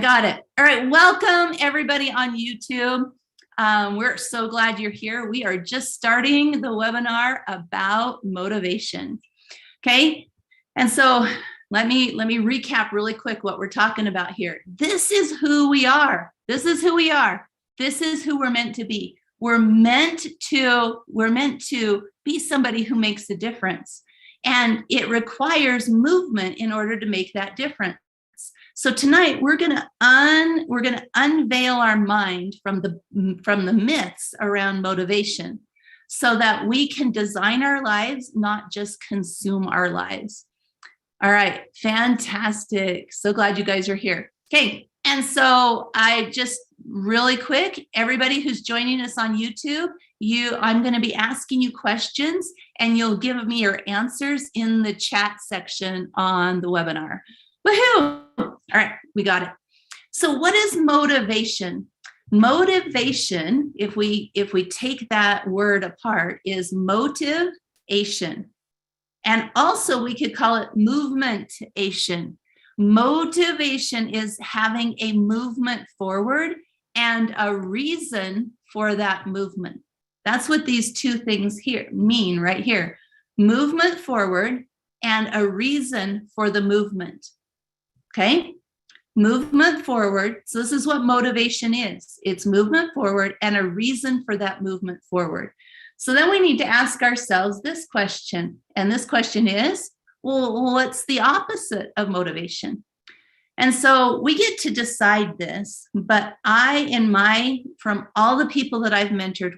Got it. All right. Welcome everybody on YouTube. We're so glad you're here. We are just starting the webinar about motivation. Okay. And so let me recap really quick what we're talking about here. This is who we are. This is who we are. This is who we're meant to be. We're meant to be somebody who makes a difference. And it requires movement in order to make that difference. So tonight we're going to unveil our mind from the myths around motivation so that we can design our lives, not just consume our lives. All right, fantastic. So glad you guys are here. Okay, and so I just really quick, everybody who's joining us on YouTube, I'm going to be asking you questions and you'll give me your answers in the chat section on the webinar. Woohoo! All right, we got it. So what is motivation? Motivation, if we take that word apart, is motivation. And also we could call it movementation. Motivation is having a movement forward and a reason for that movement. That's what these two things here mean right here. Movement forward and a reason for the movement. Okay, movement forward. So this is what motivation is. It's movement forward and a reason for that movement forward. So then we need to ask ourselves this question. And this question is, well, what's the opposite of motivation? And so we get to decide this, but from all the people that I've mentored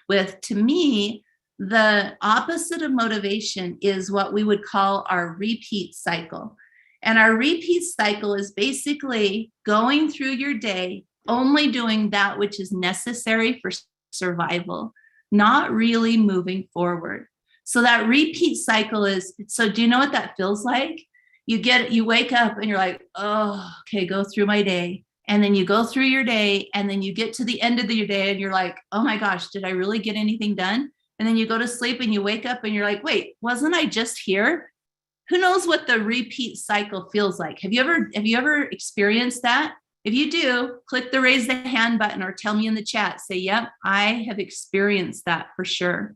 with, to me, the opposite of motivation is what we would call our repeat cycle. And our repeat cycle is basically going through your day, only doing that which is necessary for survival, not really moving forward. So that repeat cycle is, so do you know what that feels like? You wake up and you're like, oh, okay, go through my day. And then you go through your day and then you get to the end of your day and you're like, oh my gosh, did I really get anything done? And then you go to sleep and you wake up and you're like, wait, wasn't I just here? Who knows what the repeat cycle feels like? Have you ever experienced that? If you do, click the raise the hand button or tell me in the chat. Say, yep, I have experienced that for sure.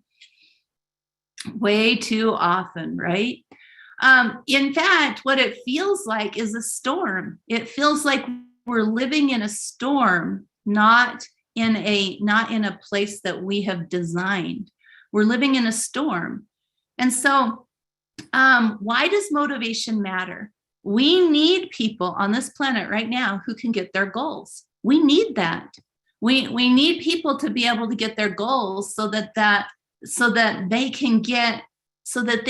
Way too often, right? In fact, what it feels like is a storm. It feels like we're living in a storm, not in a place that we have designed. We're living in a storm. And so why does motivation matter? We need people on this planet right now who can get their goals. We need that. We need people to be able to get their goals so that they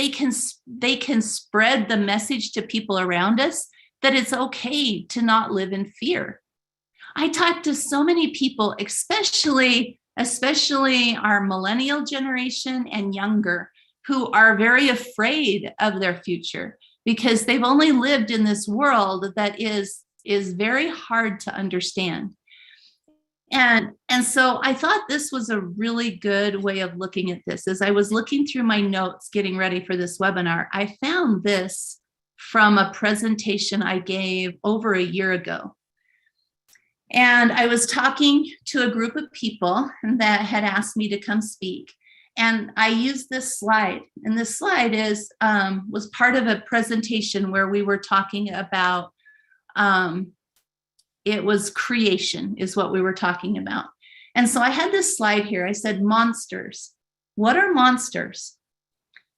can spread the message to people around us that it's okay to not live in fear. I talk to so many people, especially our millennial generation and younger, who are very afraid of their future because they've only lived in this world that is very hard to understand. And so I thought this was a really good way of looking at this. As I was looking through my notes, getting ready for this webinar, I found this from a presentation I gave over a year ago. And I was talking to a group of people that had asked me to come speak. And I used this slide, and this slide was part of a presentation where we were talking about, it was creation is what we were talking about. And so I had this slide here. I said, monsters. What are monsters?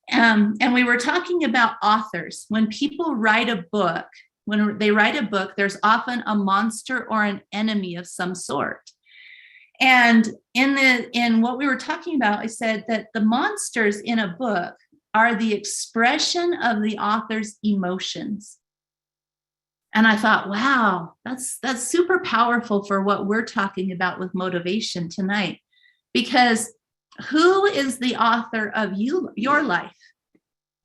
And we were talking about authors. When people write a book, there's often a monster or an enemy of some sort. And in what we were talking about, I said that the monsters in a book are the expression of the author's emotions. And I thought, wow, that's super powerful for what we're talking about with motivation tonight. Because who is the author of your life?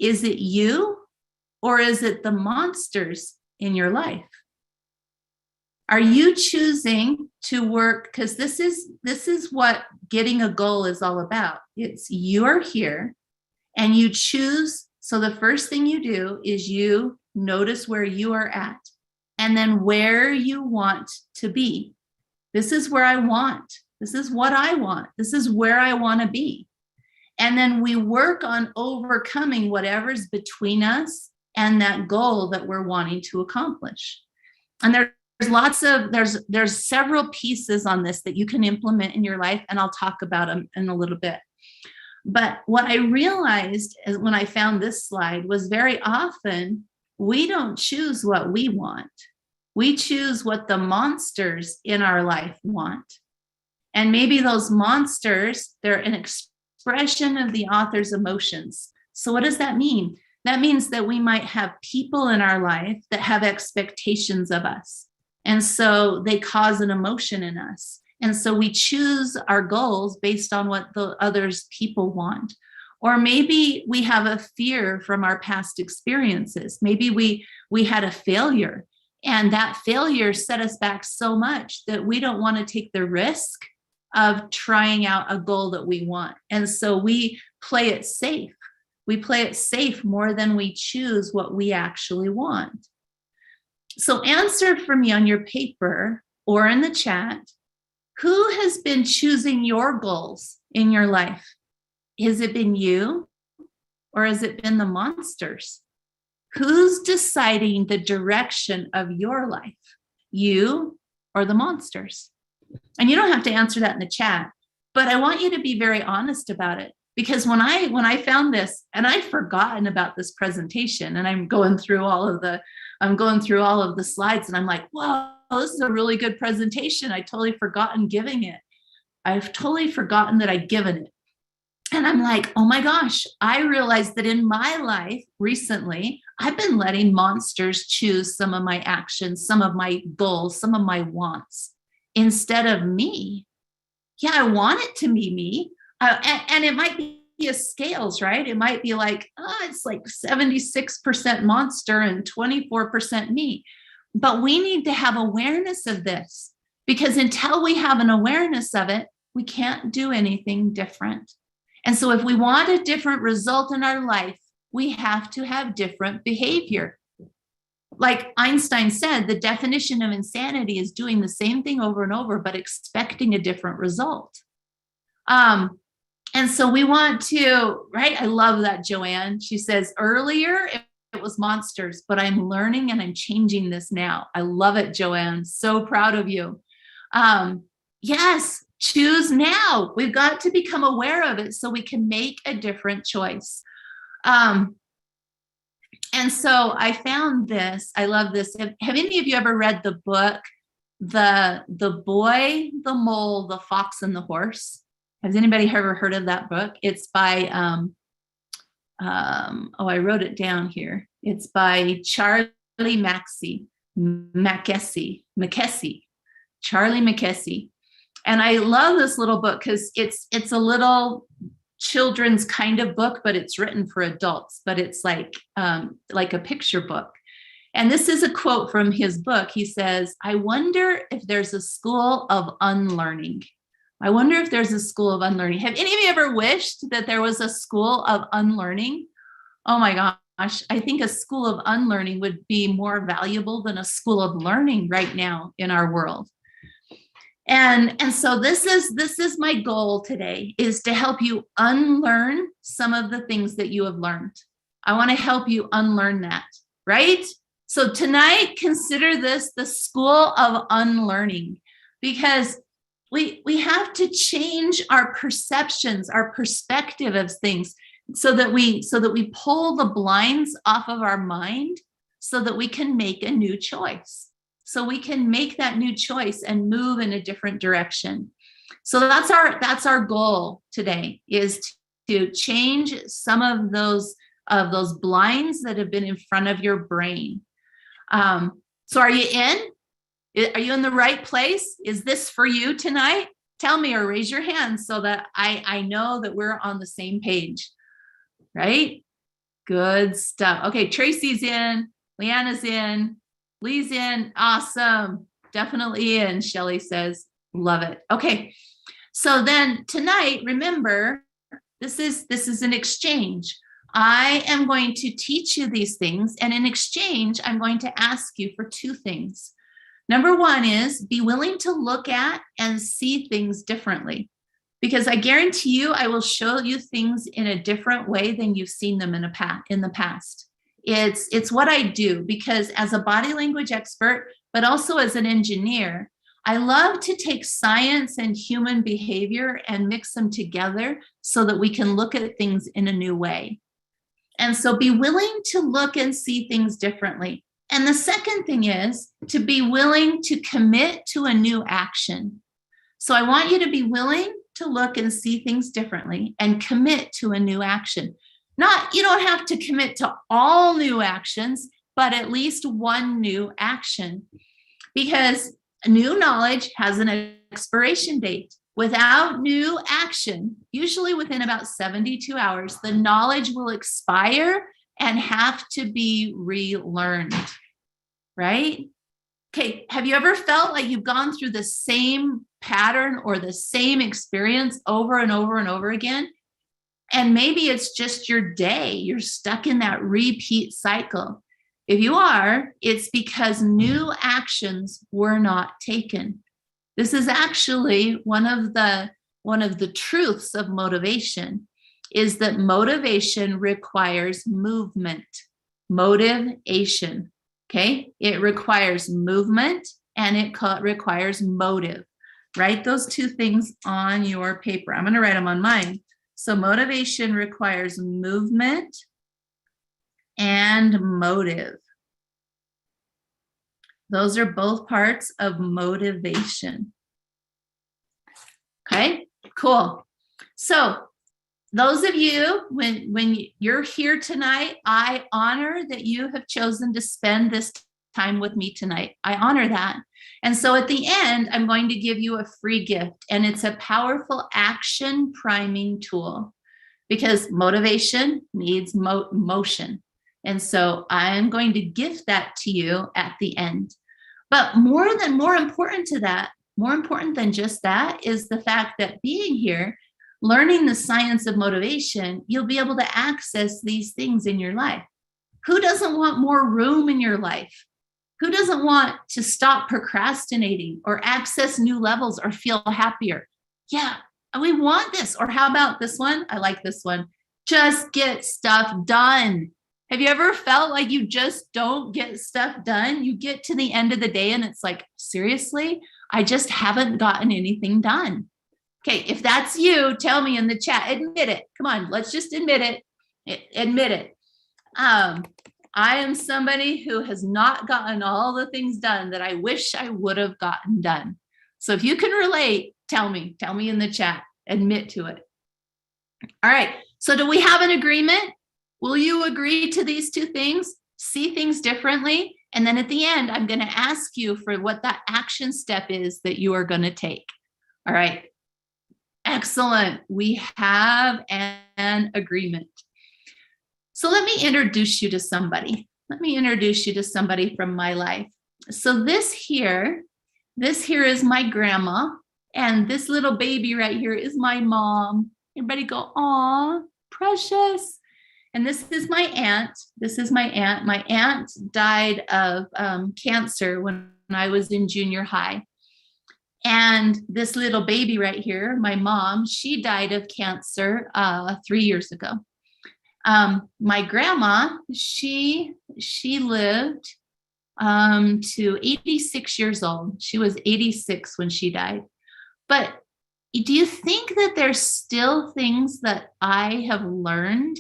Is it you or is it the monsters in your life? Are you choosing to work? Because this is what getting a goal is all about. It's you're here and you choose. So the first thing you do is you notice where you are at. and then where you want to be. This is where I want. This is what I want. This is where I want to be. And then we work on overcoming whatever's between us and that goal that we're wanting to accomplish. And there's several pieces on this that you can implement in your life, and I'll talk about them in a little bit. But what I realized is when I found this slide was very often we don't choose what we want. We choose what the monsters in our life want. And maybe those monsters, they're an expression of the author's emotions. So what does that mean? That means that we might have people in our life that have expectations of us. And so they cause an emotion in us. And so we choose our goals based on what the others people want. Or maybe we have a fear from our past experiences. Maybe we had a failure, and that failure set us back so much that we don't want to take the risk of trying out a goal that we want. And so we play it safe. We play it safe more than we choose what we actually want. So answer for me on your paper or in the chat, who has been choosing your goals in your life? Has it been you, or has it been the monsters? Who's deciding the direction of your life? You or the monsters? And you don't have to answer that in the chat, but I want you to be very honest about it. Because when I found this, and I'd forgotten about this presentation, and I'm going through all of the slides, and I'm like, wow, this is a really good presentation. I totally forgotten giving it. I've totally forgotten that I'd given it. And I'm like, oh my gosh, I realized that in my life recently, I've been letting monsters choose some of my actions, some of my goals, some of my wants instead of me. Yeah, I want it to be me. And it might be a scales, right? It might be like, it's like 76% monster and 24% me. But we need to have awareness of this, because until we have an awareness of it, we can't do anything different. And so if we want a different result in our life, we have to have different behavior. Like Einstein said, the definition of insanity is doing the same thing over and over, but expecting a different result. And so we want to, right? I love that, Joanne. She says, earlier it was monsters, but I'm learning and I'm changing this now. I love it, Joanne. So proud of you. Yes, choose now. We've got to become aware of it so we can make a different choice. And so I found this. I love this. Have any of you ever read the book, The Boy, the Mole, the Fox, and the Horse? Has anybody ever heard of that book? It's by, I wrote it down here. It's by Charlie Mackesy. Charlie Mackesy. And I love this little book because it's a little children's kind of book, but it's written for adults, but it's like a picture book. And this is a quote from his book. He says, I wonder if there's a school of unlearning. I wonder if there's a school of unlearning. Have any of you ever wished that there was a school of unlearning? Oh my gosh, I think a school of unlearning would be more valuable than a school of learning right now in our world. And so this is my goal today, is to help you unlearn some of the things that you have learned. I want to help you unlearn that, right? So tonight, consider this the school of unlearning, because we have to change our perceptions, our perspective of things, so that we pull the blinds off of our mind so that we can make a new choice. So we can make that new choice and move in a different direction. So that's our goal today, is to change some of those blinds that have been in front of your brain. So are you in? Are you in the right place? Is this for you tonight? Tell me, or raise your hand so that I know that we're on the same page, right? Good stuff. Okay, Tracy's in, Leanna's in, Lee's in. Awesome. Definitely in, Shelly says. Love it. Okay, so then tonight, remember, this is an exchange. I am going to teach you these things, and in exchange, I'm going to ask you for two things. Number one is be willing to look at and see things differently, because I guarantee you, I will show you things in a different way than you've seen them in the past. It's what I do, because as a body language expert, but also as an engineer, I love to take science and human behavior and mix them together so that we can look at things in a new way. And so be willing to look and see things differently. And the second thing is to be willing to commit to a new action. So I want you to be willing to look and see things differently and commit to a new action. You don't have to commit to all new actions, but at least one new action, because new knowledge has an expiration date. Without new action, usually within about 72 hours, the knowledge will expire and have to be relearned, right? Okay, have you ever felt like you've gone through the same pattern or the same experience over and over and over again? And maybe it's just your day. You're stuck in that repeat cycle. If you are, it's because new actions were not taken. This is actually one of the truths of motivation, is that motivation requires movement, motivation, okay? It requires movement and it requires motive. Write those two things on your paper. I'm gonna write them on mine. So motivation requires movement and motive. Those are both parts of motivation. Okay, cool. So those of you, when you're here tonight, I honor that you have chosen to spend this time with me tonight. I honor that. And so at the end, I'm going to give you a free gift, and it's a powerful action priming tool, because motivation needs motion. And so I'm going to gift that to you at the end. But more important than just that, is the fact that being here, learning the science of motivation, you'll be able to access these things in your life. Who doesn't want more room in your life? Who doesn't want to stop procrastinating or access new levels or feel happier? Yeah, we want this. Or how about this one? I like this one. Just get stuff done. Have you ever felt like you just don't get stuff done? You get to the end of the day and it's like, seriously, I just haven't gotten anything done. Okay, if that's you, tell me in the chat. Admit it. Come on, let's just admit it. Admit it. I am somebody who has not gotten all the things done that I wish I would have gotten done. So if you can relate, tell me in the chat. Admit to it. All right, so do we have an agreement? Will you agree to these two things? See things differently. And then at the end, I'm going to ask you for what that action step is that you are going to take. All right. Excellent. We have an agreement. So let me introduce you to somebody. Let me introduce you to somebody from my life. So this here is my grandma. And this little baby right here is my mom. Everybody go, aw, precious. And this is my aunt. This is my aunt. My aunt died of cancer when I was in junior high. And this little baby right here, my mom, she died of cancer 3 years ago. My grandma, she lived to 86 years old. She was 86 when she died. But do you think that there's still things that I have learned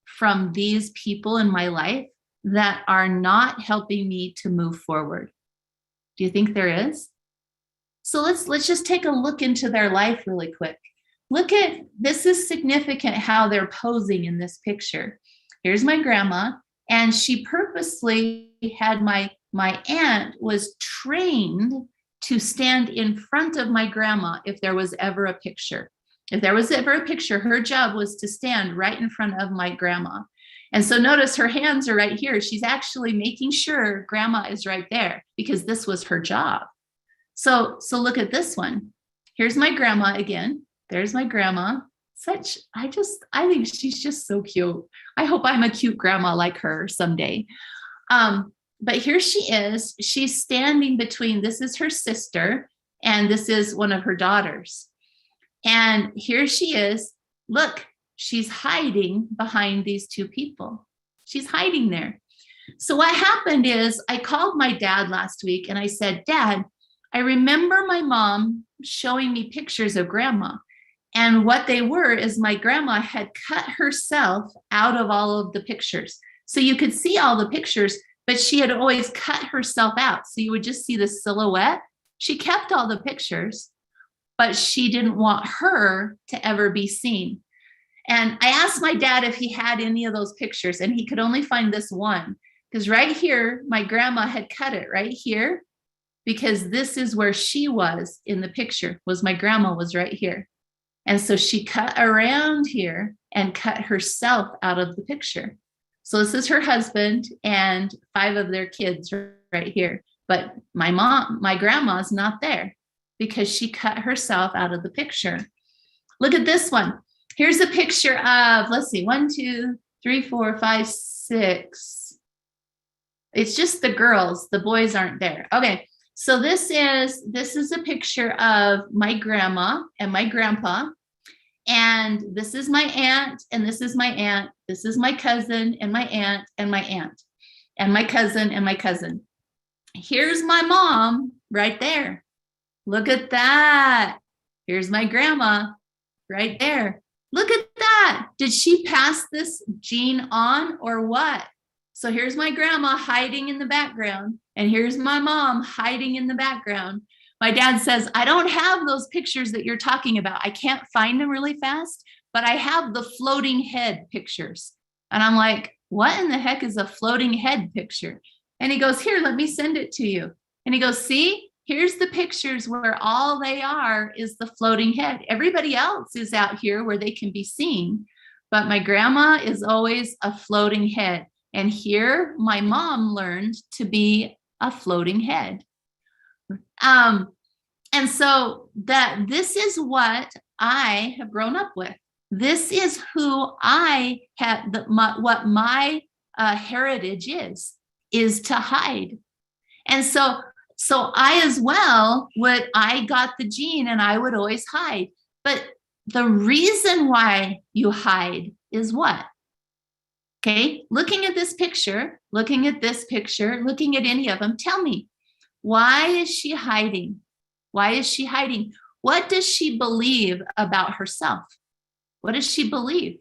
from these people in my life that are not helping me to move forward? Do you think there is? So let's just take a look into their life really quick. Look at, this is significant how they're posing in this picture. Here's my grandma, and she purposely had my aunt was trained to stand in front of my grandma if there was ever a picture. If there was ever a picture, her job was to stand right in front of my grandma. And so notice her hands are right here. She's actually making sure grandma is right there because this was her job. So look at this one. Here's my grandma again. There's my grandma. I think she's just so cute. I hope I'm a cute grandma like her someday. But here she is. She's standing between, this is her sister, and this is one of her daughters. And here she is. Look, she's hiding behind these two people. She's hiding there. So what happened is I called my dad last week and I said, Dad, I remember my mom showing me pictures of grandma. And what they were is my grandma had cut herself out of all of the pictures. So you could see all the pictures, but she had always cut herself out. So you would just see the silhouette. She kept all the pictures, but she didn't want her to ever be seen. And I asked my dad if he had any of those pictures, and he could only find this one, because right here, my grandma had cut it right here, because this is where she was in the picture, was my grandma was right here. And so she cut around here and cut herself out of the picture. So this is her husband and 5 of their kids right here. But my grandma's not there because she cut herself out of the picture. Look at this one. Here's a picture of, let's see, 1, 2, 3, 4, 5, 6. It's just the girls. The boys aren't there. Okay. So this is a picture of my grandma and my grandpa. And this is my aunt, and this is my aunt. This is my cousin and my aunt and my aunt and my cousin and my cousin. Here's my mom right there. Look at that. Here's my grandma right there. Look at that. Did she pass this gene on or what? So here's my grandma hiding in the background, and here's my mom hiding in the background. My dad says, I don't have those pictures that you're talking about. I can't find them really fast, but I have the floating head pictures. And I'm like, what in the heck is a floating head picture? And he goes, here, let me send it to you. And he goes, see, here's the pictures where all they are is the floating head. Everybody else is out here where they can be seen, but my grandma is always a floating head. And here my mom learned to be a floating head. And so this is what I have grown up with. This is who I have, what my heritage is to hide. And so I as well I got the gene and I would always hide. But the reason why you hide is what? Okay, looking at this picture, looking at any of them, tell me, why is she hiding? Why is she hiding? What does she believe about herself? What does she believe?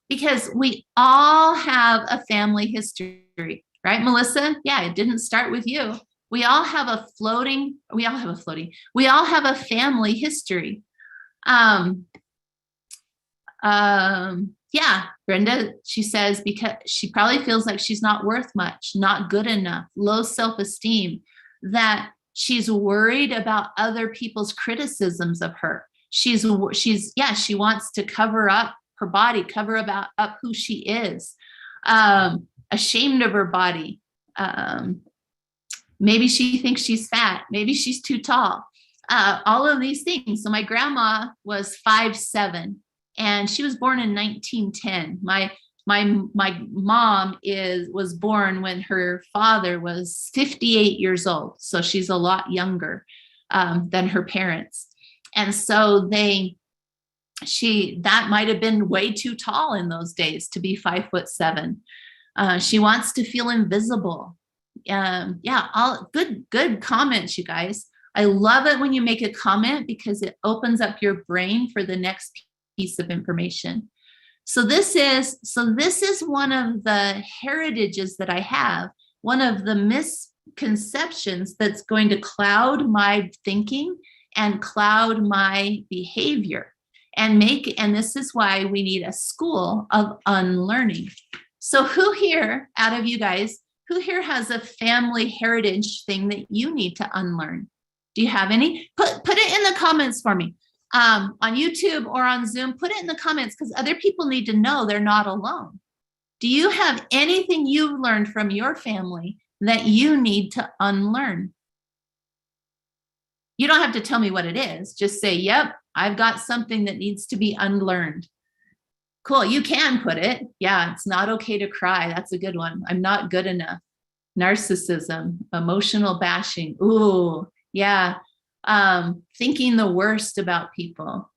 Because we all have a family history, right, Melissa? Yeah, it didn't start with you. We all have a family history. Yeah, Brenda, she says, because she probably feels like she's not worth much, not good enough, low self-esteem, that she's worried about other people's criticisms of her. She wants to cover up her body, cover up who she is, ashamed of her body. Maybe she thinks she's fat. Maybe she's too tall. All of these things. So my grandma was 5'7", and she was born in 1910. My mom was born when her father was 58 years old. So she's a lot younger than her parents. And so that might have been way too tall in those days to be 5'7". She wants to feel invisible. All good comments, you guys. I love it when you make a comment because it opens up your brain for the next piece of information. So this is one of the heritages that I have, one of the misconceptions that's going to cloud my thinking and cloud my behavior and this is why we need a school of unlearning. So who here out of you guys, who here has a family heritage thing that you need to unlearn? Do you have any? Put it in the comments for me. On YouTube or on Zoom, put it in the comments because other people need to know they're not alone. Do you have anything you've learned from your family that you need to unlearn? You don't have to tell me what it is. Just say, yep, I've got something that needs to be unlearned. Cool. You can put it. Yeah, it's not okay to cry. That's a good one. I'm not good enough. Narcissism, emotional bashing. Ooh, yeah. Thinking the worst about people.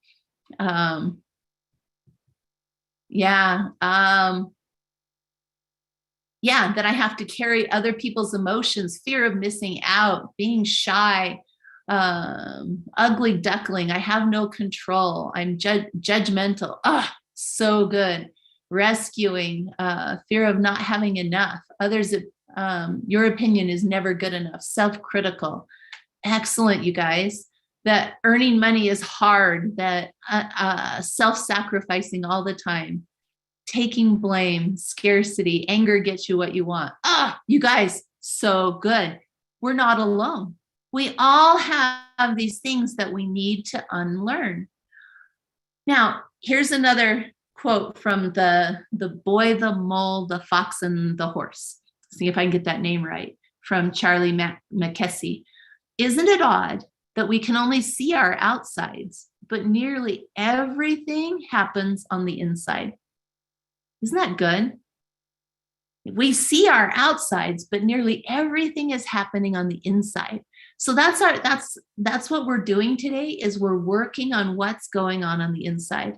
Yeah. Yeah, that I have to carry other people's emotions, fear of missing out, being shy, ugly duckling. I have no control. I'm judgmental. Ah, so good. Rescuing, fear of not having enough. Others, your opinion is never good enough. Self-critical. Excellent, you guys. That earning money is hard. That self-sacrificing all the time. Taking blame, scarcity, anger gets you what you want. You guys, so good. We're not alone. We all have these things that we need to unlearn. Now, here's another quote from the boy, the mole, the fox, and the horse. See if I can get that name right. From Charlie Mackesy. Isn't it odd that we can only see our outsides, but nearly everything happens on the inside? Isn't that good? We see our outsides, but nearly everything is happening on the inside. So that's what we're doing today, is we're working on what's going on the inside.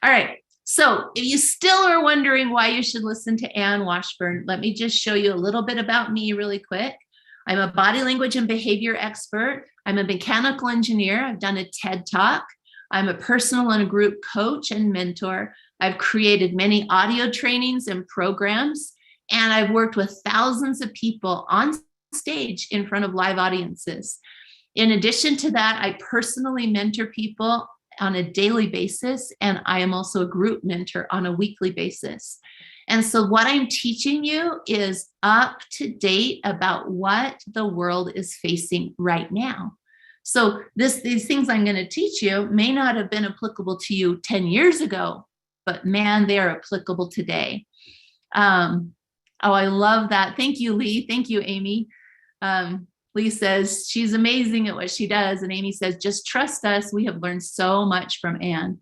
All right. So if you still are wondering why you should listen to Ann Washburn, let me just show you a little bit about me really quick. I'm a body language and behavior expert. I'm a mechanical engineer. I've done a TED Talk. I'm a personal and group coach and mentor. I've created many audio trainings and programs, and I've worked with thousands of people on stage in front of live audiences. In addition to that, I personally mentor people on a daily basis, and I am also a group mentor on a weekly basis. And so what I'm teaching you is up to date about what the world is facing right now. So these things I'm going to teach you may not have been applicable to you 10 years ago, but man, they are applicable today. I love that. Thank you, Lee. Thank you, Amy. Lee says she's amazing at what she does. And Amy says, just trust us. We have learned so much from Ann.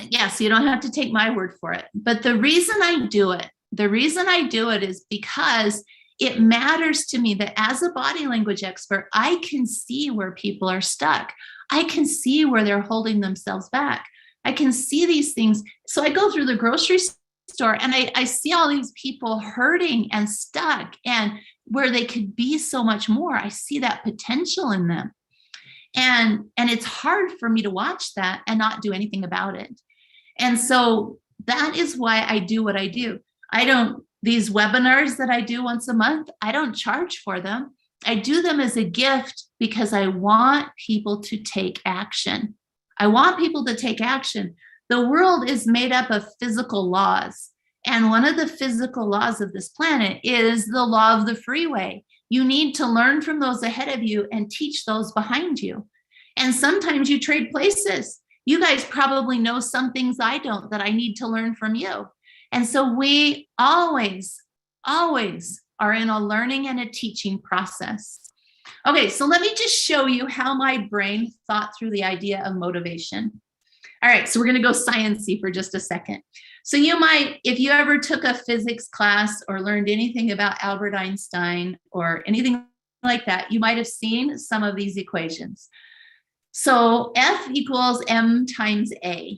Yeah, so you don't have to take my word for it. But the reason I do it is because it matters to me that as a body language expert, I can see where people are stuck. I can see where they're holding themselves back. I can see these things. So I go through the grocery store and I see all these people hurting and stuck, and where they could be so much more. I see that potential in them. And it's hard for me to watch that and not do anything about it. And so that is why I do what I do. These webinars that I do once a month, I don't charge for them. I do them as a gift because I want people to take action. I want people to take action. The world is made up of physical laws. And one of the physical laws of this planet is the law of the freeway. You need to learn from those ahead of you and teach those behind you. And sometimes you trade places. You guys probably know some things I don't that I need to learn from you. And so we always are in a learning and a teaching process. Okay, so let me just show you how my brain thought through the idea of motivation. All right, so we're going to go science-y for just a second. So you might, if you ever took a physics class or learned anything about Albert Einstein or anything like that, you might have seen some of these equations. So F equals m times a.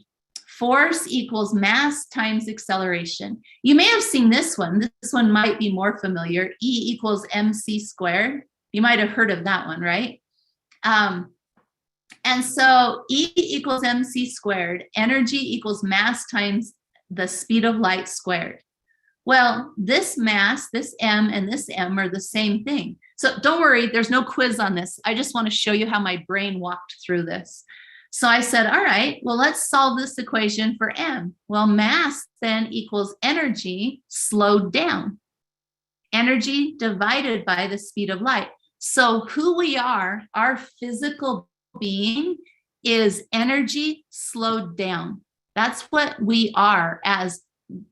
Force equals mass times acceleration. You may have seen this one. This one might be more familiar. E equals mc squared. You might have heard of that one, right? And so E equals mc squared. Energy equals mass times the speed of light squared. Well, this mass, this m, and this m are the same thing. So don't worry, there's no quiz on this. I just want to show you how my brain walked through this. So I said, all right, well, let's solve this equation for m. Well, mass then equals energy slowed down. Energy divided by the speed of light. So who we are, our physical being, is energy slowed down. That's what we are. As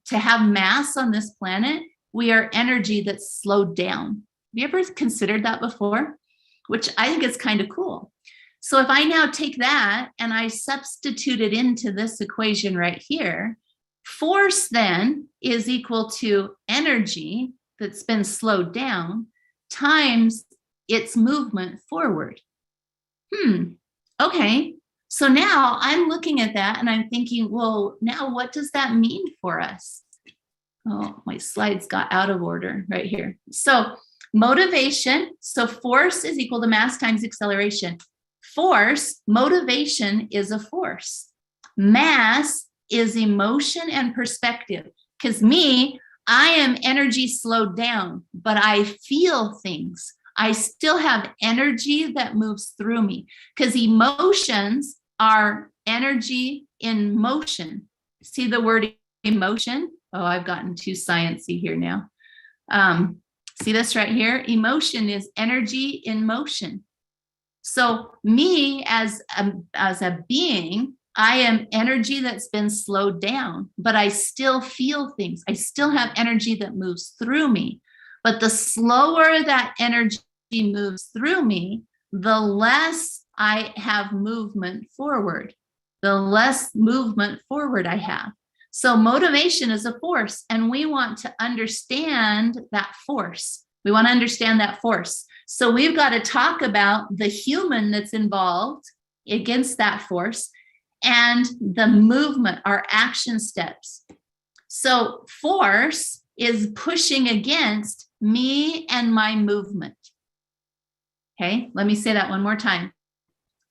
to have mass on this planet, we are energy that's slowed down. Have you ever considered that before? Which I think is kind of cool. So if I now take that and I substitute it into this equation right here, force then is equal to energy that's been slowed down times its movement forward. Okay. So now I'm looking at that and I'm thinking, well, now what does that mean for us? Oh, my slides got out of order right here. So motivation, so force is equal to mass times acceleration. Force, motivation is a force. Mass is emotion and perspective. Because me, I am energy slowed down, but I feel things. I still have energy that moves through me, because emotions are energy in motion. See the word emotion? Oh, I've gotten too sciencey here now. See this right here? Emotion is energy in motion. So me as a being, I am energy that's been slowed down, but I still feel things. I still have energy that moves through me. But the slower that energy moves through me, the less I have movement forward, the less movement forward I have. So motivation is a force, and we want to understand that force. We want to understand that force. So we've got to talk about the human that's involved against that force and the movement, our action steps. So force is pushing against me and my movement. Okay, let me say that one more time.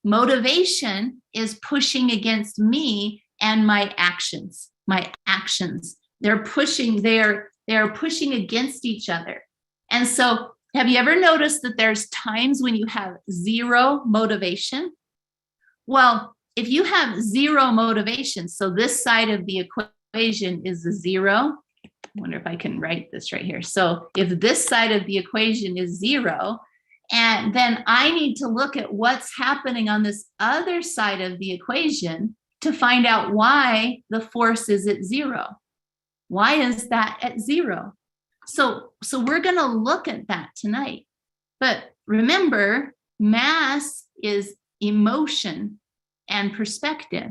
Motivation is pushing against me and my actions. My actions. They're pushing against each other. And so have you ever noticed that there's times when you have zero motivation? Well, if you have zero motivation, so this side of the equation is a zero. I wonder if I can write this right here. So if this side of the equation is zero, and then I need to look at what's happening on this other side of the equation to find out why the force is at zero. Why is that at zero? So we're going to look at that tonight. But remember, mass is emotion and perspective.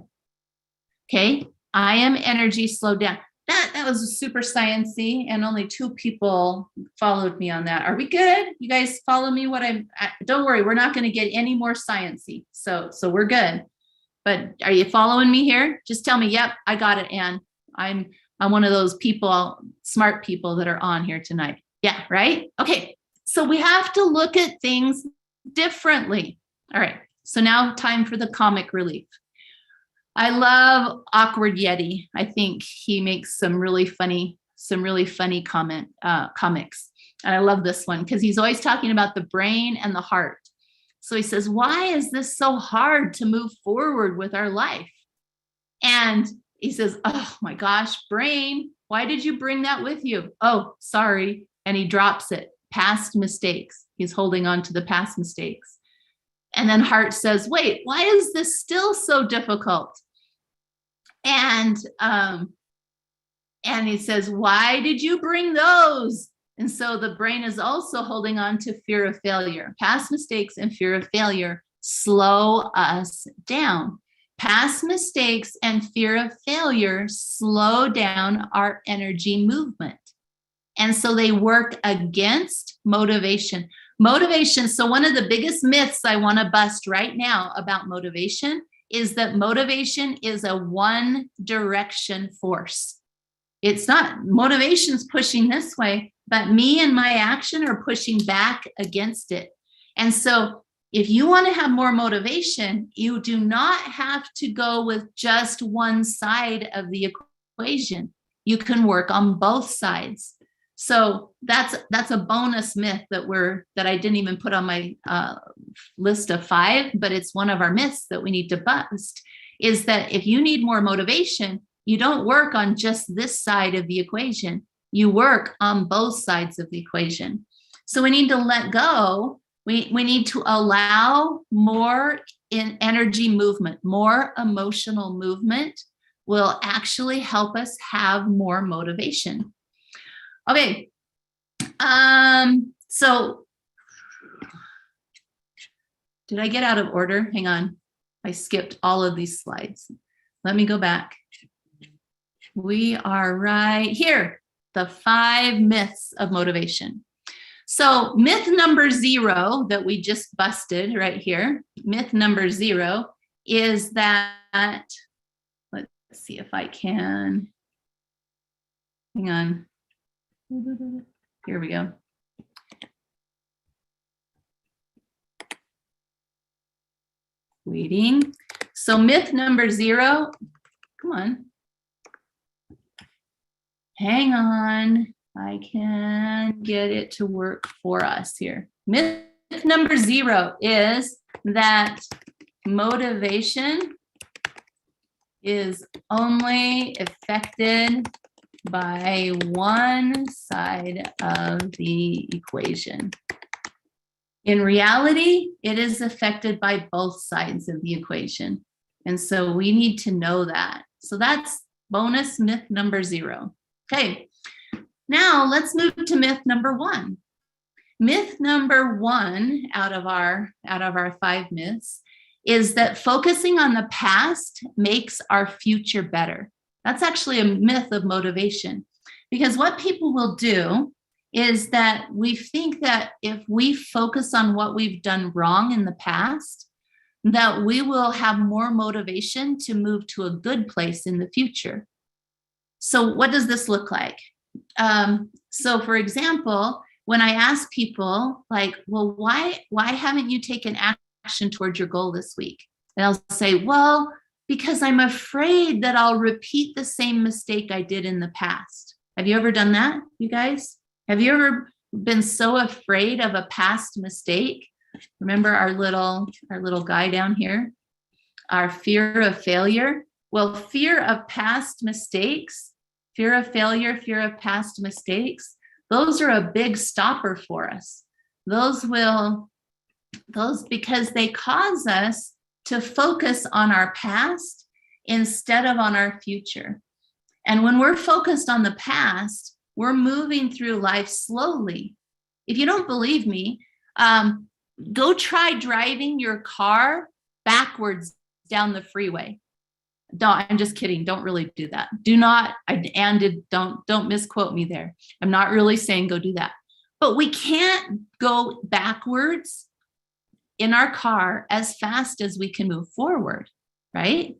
Okay, I am energy slowed down. That was super sciencey, and only 2 people followed me on that. Are we good? You guys follow me? Don't worry, we're not going to get any more sciencey. So we're good. But are you following me here? Just tell me, yep, I got it, Ann. I'm one of those people, smart people that are on here tonight. Yeah, right? Okay, so we have to look at things differently. All right, so now time for the comic relief. I love Awkward Yeti. I think he makes some really funny comics. And I love this one because he's always talking about the brain and the heart. So he says, why is this so hard to move forward with our life? And he says, oh my gosh, brain, why did you bring that with you? Oh, sorry. And he drops it. Past mistakes. He's holding on to the past mistakes. And then heart says, wait, why is this still so difficult? And he says, why did you bring those? And so the brain is also holding on to fear of failure. Past mistakes and fear of failure slow us down. Past mistakes and fear of failure slow down our energy movement. And so they work against motivation. Motivation. So one of the biggest myths I want to bust right now about motivation is that motivation is a one direction force. It's not. Motivation's pushing this way, but me and my action are pushing back against it. And so if you want to have more motivation, you do not have to go with just one side of the equation. You can work on both sides. So that's a bonus myth that I didn't even put on my list of 5, but it's one of our myths that we need to bust, is that if you need more motivation, you don't work on just this side of the equation. You work on both sides of the equation. So we need to let go. We need to allow more in energy movement, more emotional movement will actually help us have more motivation. Okay. So Did I get out of order? Hang on. I skipped all of these slides. Let me go back. We are right here. The 5 myths of motivation. So myth number 0 that we just busted right here, myth number 0 is that, let's see if I can, hang on. Here we go. Waiting. So myth number 0, come on. Hang on, I can get it to work for us here. Myth number 0 is that motivation is only affected by one side of the equation. In reality, it is affected by both sides of the equation. And so we need to know that. So that's bonus myth number 0. Okay, now let's move to myth number 1. Myth number 1 out of our 5 myths is that focusing on the past makes our future better. That's actually a myth of motivation, because what people will do is that we think that if we focus on what we've done wrong in the past, that we will have more motivation to move to a good place in the future. So what does this look like? So for example, when I ask people like, well, why haven't you taken action towards your goal this week? And I'll say, well, because I'm afraid that I'll repeat the same mistake I did in the past. Have you ever done that, you guys? Have you ever been so afraid of a past mistake? Remember our little guy down here, our fear of failure? Well, fear of past mistakes, fear of failure, fear of past mistakes, those are a big stopper for us. Those because they cause us to focus on our past instead of on our future. And when we're focused on the past, we're moving through life slowly. If you don't believe me, go try driving your car backwards down the freeway. I'm just kidding. Don't really do that. Don't misquote me there. I'm not really saying go do that. But we can't go backwards in our car as fast as we can move forward, right?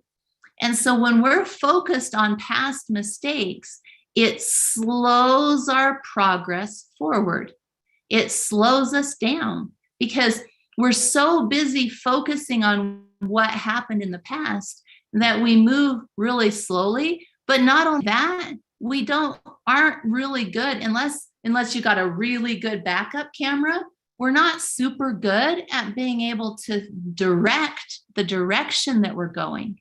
And so when we're focused on past mistakes, it slows our progress forward. It slows us down because we're so busy focusing on what happened in the past that we move really slowly. But not only that, we aren't really good unless you got a really good backup camera. We're not super good at being able to direct the direction that we're going.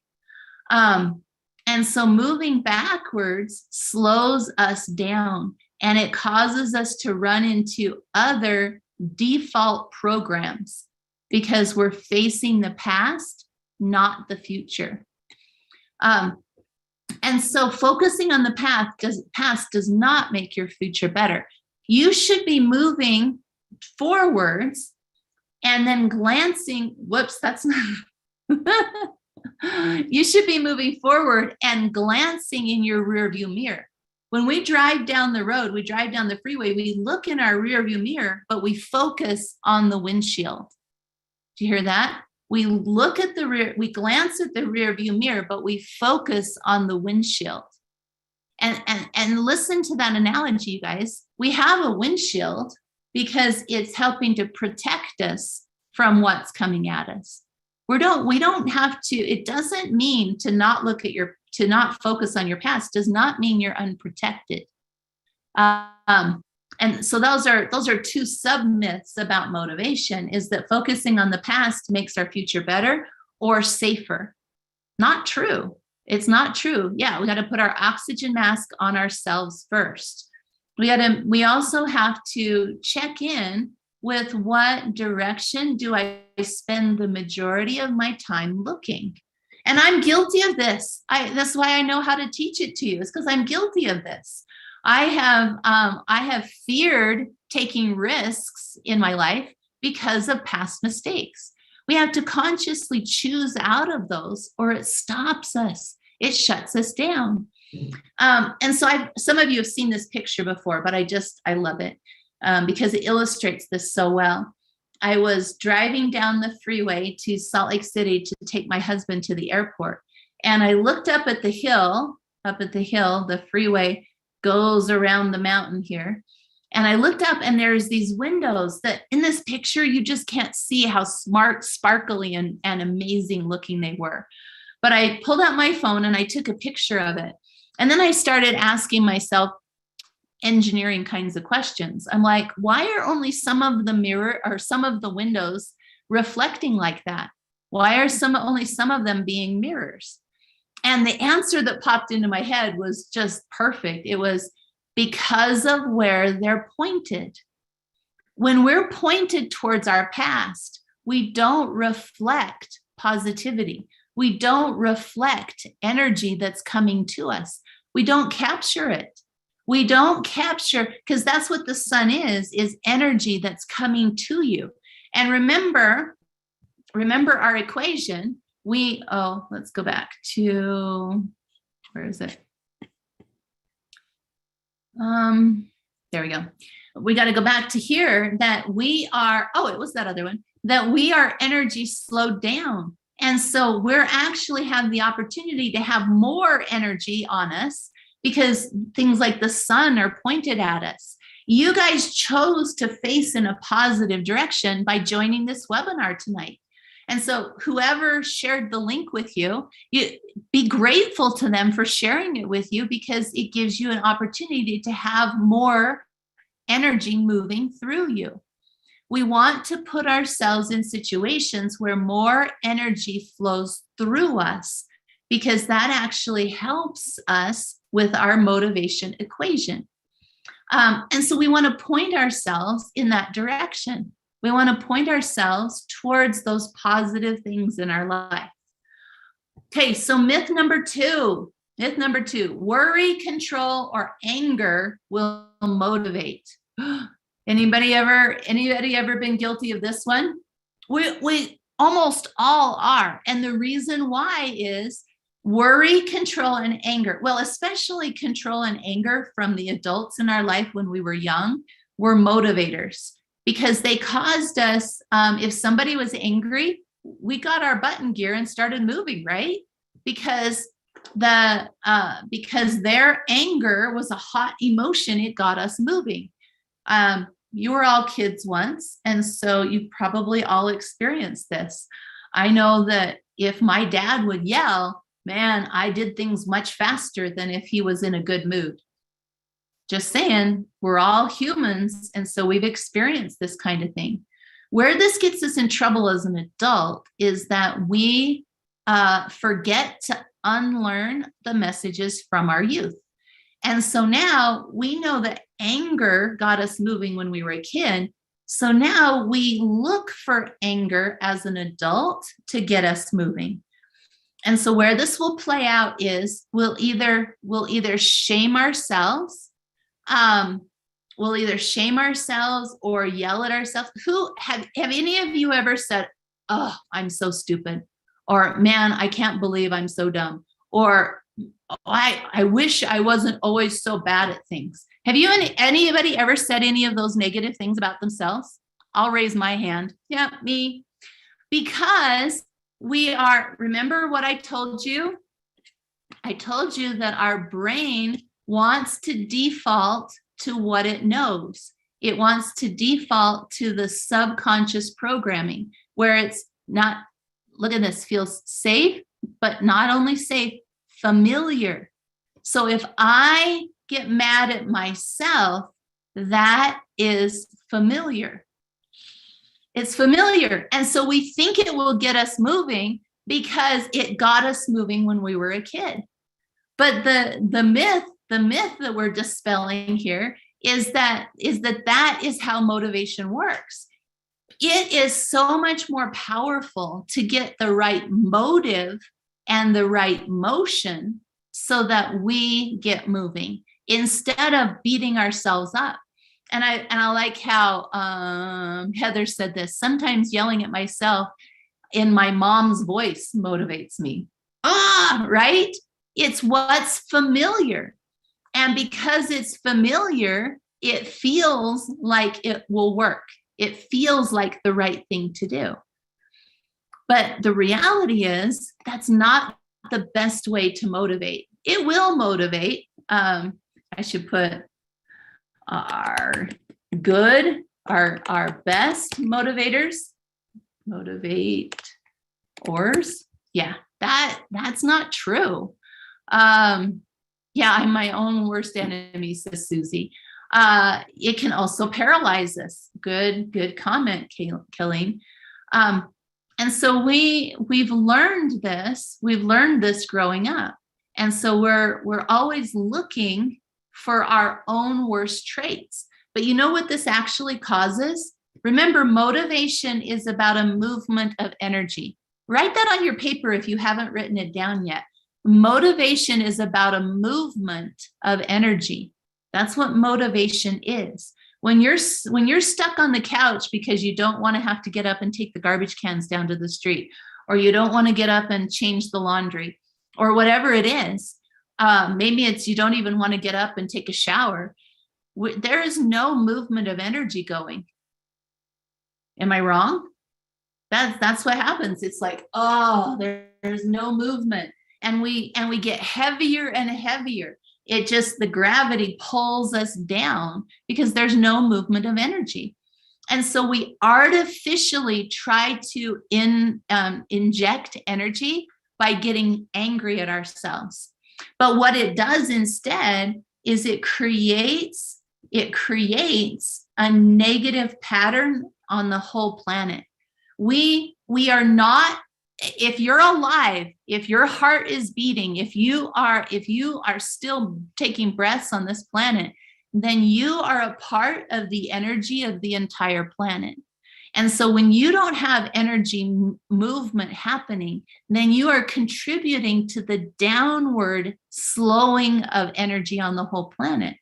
And so moving backwards slows us down, and it causes us to run into other default programs because we're facing the past, not the future. And so focusing on the past does not make your future better. You should be moving forwards and then glancing, that's not, you should be moving forward and glancing in your rearview mirror. When we drive down the road, we drive down the freeway, we look in our rearview mirror, but we focus on the windshield. Do you hear that? We look at the rear, we glance at the rear view mirror, but we focus on the windshield. And listen to that analogy, you guys. We have a windshield because it's helping to protect us from what's coming at us. We don't have to, it doesn't mean to not focus on your past, does not mean you're unprotected. And so those are 2 sub-myths about motivation, is that focusing on the past makes our future better or safer. Not true. It's not true. Yeah, we got to put our oxygen mask on ourselves first. We also have to check in with what direction do I spend the majority of my time looking. And I'm guilty of this. That's why I know how to teach it to you, is because I'm guilty of this. I have feared taking risks in my life because of past mistakes. We have to consciously choose out of those, or it stops us. It shuts us down. And so some of you have seen this picture before, but I love it because it illustrates this so well. I was driving down the freeway to Salt Lake City to take my husband to the airport. And I looked up at the hill, the freeway goes around the mountain here. And I looked up and there's these windows that in this picture, you just can't see how smart, sparkly, and amazing looking they were. But I pulled out my phone and I took a picture of it. And then I started asking myself engineering kinds of questions. I'm like, why are only some of the windows reflecting like that? Why are only some of them being mirrors? And the answer that popped into my head was just perfect. It was because of where they're pointed. When we're pointed towards our past, we don't reflect positivity. We don't reflect energy that's coming to us. We don't capture it. We don't capture, because that's what the sun is energy that's coming to you. And remember our equation. Let's go back to, where is it? There we go. We got to go back to here that we are, it was that other one, that we are energy slowed down. And so we're actually have the opportunity to have more energy on us because things like the sun are pointed at us. You guys chose to face in a positive direction by joining this webinar tonight. And so whoever shared the link with you, be grateful to them for sharing it with you because it gives you an opportunity to have more energy moving through you. We want to put ourselves in situations where more energy flows through us because that actually helps us with our motivation equation. And so we want to point ourselves in that direction. We want to point ourselves towards those positive things in our life. Okay, so myth number two, worry, control, or anger will motivate. Anybody ever been guilty of this one? We almost all are. And the reason why is worry, control, and anger. Well, especially control and anger from the adults in our life when we were young were motivators because they caused us, if somebody was angry, we got our butt in gear and started moving, right? Because their anger was a hot emotion. It got us moving. You were all kids once, and so you probably all experienced this. I know that if my dad would yell, man, I did things much faster than if he was in a good mood. Just saying, we're all humans, and so we've experienced this kind of thing. Where this gets us in trouble as an adult is that we forget to unlearn the messages from our youth. And so now we know that anger got us moving when we were a kid. So now we look for anger as an adult to get us moving. And so where this will play out is we'll either shame ourselves, or yell at ourselves. Have any of you ever said, "Oh, I'm so stupid," or "Man, I can't believe I'm so dumb," or I wish I wasn't always so bad at things. Have you anybody ever said any of those negative things about themselves? I'll raise my hand. Yeah, me. Because remember what I told you? I told you that our brain wants to default to what it knows. It wants to default to the subconscious programming where it's not, look at this, feels safe, but not only safe, familiar. So if I get mad at myself, that is familiar. It's familiar. And so we think it will get us moving because it got us moving when we were a kid. But the myth that we're dispelling here is that is how motivation works. It is so much more powerful to get the right motive and the right motion so that we get moving instead of beating ourselves up. And I like how Heather said this. Sometimes yelling at myself in my mom's voice motivates me. Right? It's what's familiar. And because it's familiar, it feels like it will work. It feels like the right thing to do. But the reality is that's not the best way to motivate. It will motivate. I should put our good, our best motivators, motivators. Yeah, that's not true. Yeah, I'm my own worst enemy, says Susie. It can also paralyze us. Good comment, Killing. And so we've learned this. We've learned this growing up, and so we're always looking for our own worst traits. But you know what this actually causes? Remember, motivation is about a movement of energy. Write that on your paper if you haven't written it down yet. Motivation is about a movement of energy. That's what motivation is. When you're stuck on the couch because you don't want to have to get up and take the garbage cans down to the street, or you don't want to get up and change the laundry, or whatever it is, maybe it's you don't even want to get up and take a shower. There is no movement of energy going. Am I wrong? That's what happens. It's like, there's no movement, and we get heavier and heavier. It just, the gravity pulls us down because there's no movement of energy. And so we artificially try to inject energy by getting angry at ourselves. But what it does instead is it creates a negative pattern on the whole planet. We are not, if you're alive, if your heart is beating, if you are still taking breaths on this planet, then you are a part of the energy of the entire planet. And so when you don't have energy movement happening, then you are contributing to the downward slowing of energy on the whole planet.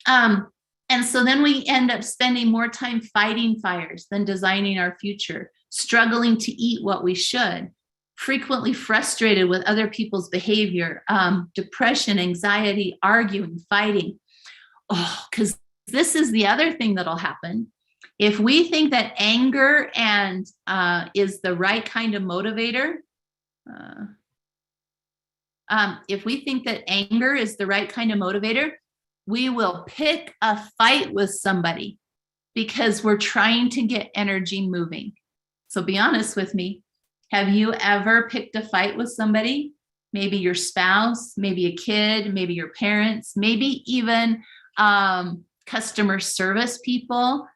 And so then we end up spending more time fighting fires than designing our future, struggling to eat what we should, frequently frustrated with other people's behavior, depression, anxiety, arguing, fighting. Because this is the other thing that'll happen. If we think that anger is the right kind of motivator, we will pick a fight with somebody because we're trying to get energy moving. So be honest with me. Have you ever picked a fight with somebody? Maybe your spouse, maybe a kid, maybe your parents, maybe even customer service people.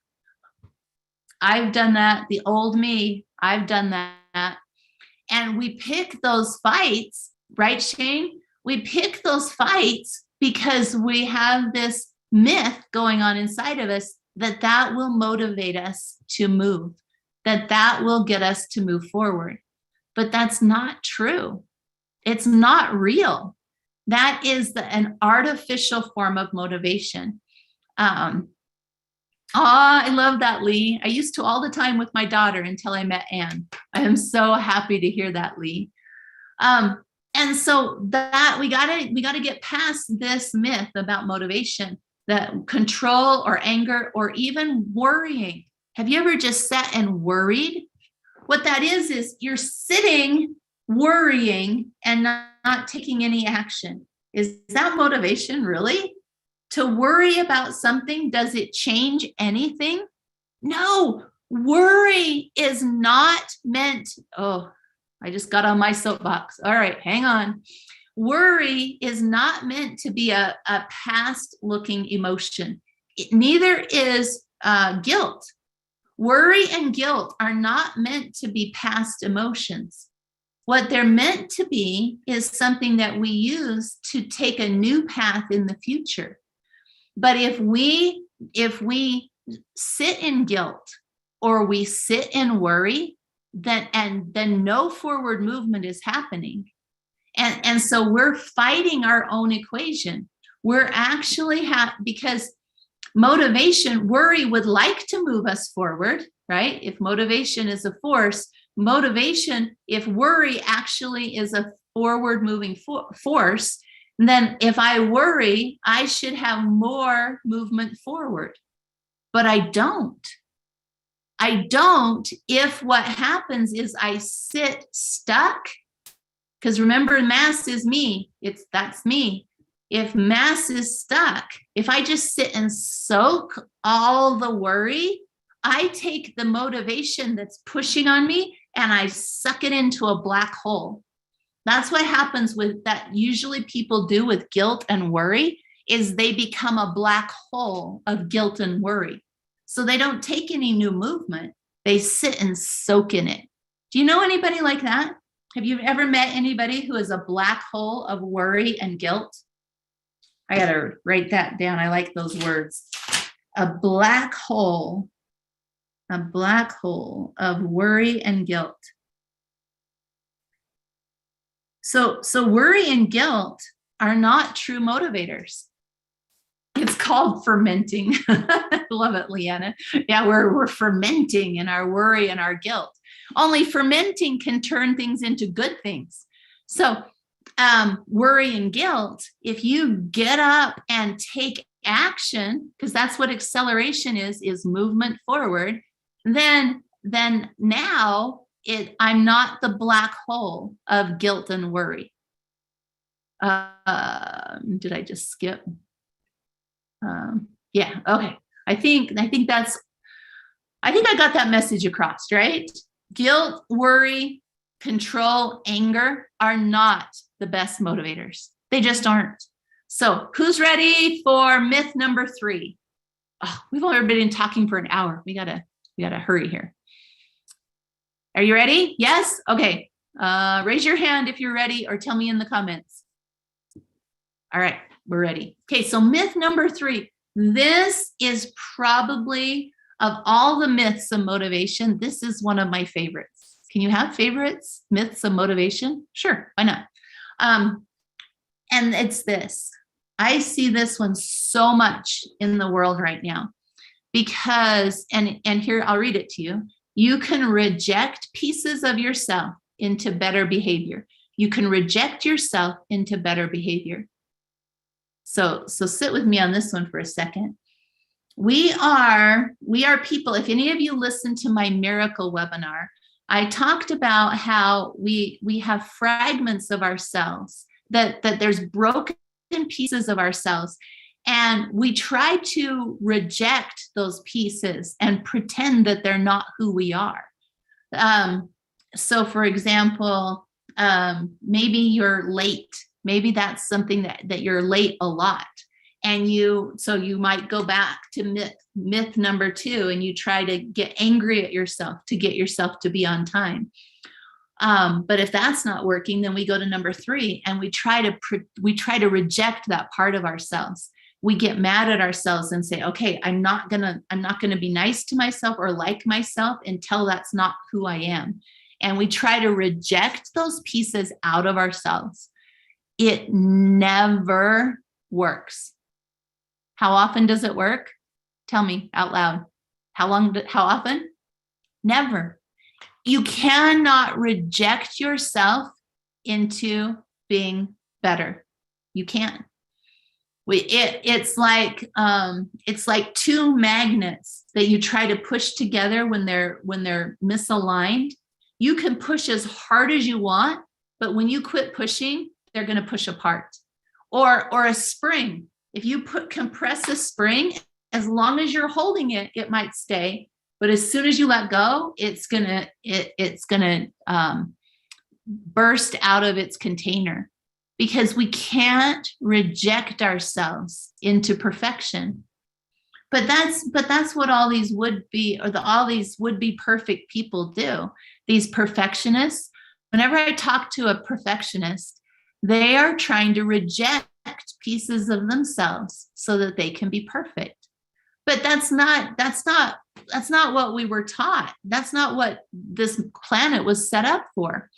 I've done that. The old me, I've done that. And we pick those fights, right, Shane? We pick those fights because we have this myth going on inside of us that will motivate us to move, that will get us to move forward. But that's not true. It's not real. That is an artificial form of motivation. I love that, Lee. I used to all the time with my daughter until I met Anne. I am so happy to hear that, Lee. And so that we gotta get past this myth about motivation, that control or anger or even worrying. Have you ever just sat and worried? What that is you're sitting worrying and not taking any action. Is that motivation, really? To worry about something, does it change anything? No, worry is not meant, I just got on my soapbox. All right, hang on. Worry is not meant to be a past-looking emotion. Neither is guilt. Worry and guilt are not meant to be past emotions. What they're meant to be is something that we use to take a new path in the future. But if we sit in guilt or we sit in worry, then no forward movement is happening. And so we're fighting our own equation. We're actually because motivation, worry would like to move us forward, right? If motivation is a force, motivation, if worry actually is a forward moving force, then if I worry, I should have more movement forward. But I don't. I don't if what happens is I sit stuck. Because remember, mass is me. That's me. If mass is stuck, if I just sit and soak all the worry, I take the motivation that's pushing on me and I suck it into a black hole. That's what happens with that. Usually people do with guilt and worry is they become a black hole of guilt and worry. So they don't take any new movement. They sit and soak in it. Do you know anybody like that? Have you ever met anybody who is a black hole of worry and guilt? I got to write that down. I like those words. A black hole of worry and guilt. So worry and guilt are not true motivators. It's called fermenting. I love it, Leanna. Yeah, we're fermenting in our worry and our guilt. Only fermenting can turn things into good things. So worry and guilt, if you get up and take action, because that's what acceleration is movement forward, then now I'm not the black hole of guilt and worry. Did I just skip? Yeah, okay. I think I got that message across, right? Guilt, worry, control, anger are not the best motivators. They just aren't. So who's ready for myth number 3? Oh, we've already been talking for an hour. We gotta hurry here. Are you ready? Yes? Okay. Raise your hand if you're ready or tell me in the comments. All right, we're ready. Okay, so myth number 3. This is probably, of all the myths of motivation, this is one of my favorites. Can you have favorites? Myths of motivation? Sure, why not? And it's this. I see this one so much in the world right now because, and here, I'll read it to you. You can reject pieces of yourself into better behavior. You can reject yourself into better behavior. So sit with me on this one for a second. We are people. If any of you listened to my miracle webinar, I talked about how we have fragments of ourselves, that there's broken pieces of ourselves, and we try to reject those pieces and pretend that they're not who we are. So for example, maybe you're late. Maybe that's something that you're late a lot. And you might go back to myth number 2, and you try to get angry at yourself to get yourself to be on time. But if that's not working, then we go to number 3, and we try to reject that part of ourselves. We get mad at ourselves and say, okay, I'm not gonna be nice to myself or like myself until that's not who I am. And we try to reject those pieces out of ourselves. It never works. How often does it work? Tell me out loud. How often? Never. You cannot reject yourself into being better. You can't. It's like 2 magnets that you try to push together when they're misaligned. You can push as hard as you want, but when you quit pushing, they're going to push apart. Or a spring. If you compress a spring, as long as you're holding it, it might stay. But as soon as you let go, it's gonna burst out of its container, because we can't reject ourselves into perfection. But that's what all these would-be perfect people do. These perfectionists. Whenever I talk to a perfectionist, they are trying to reject pieces of themselves so that they can be perfect. But that's not what we were taught. That's not what this planet was set up for.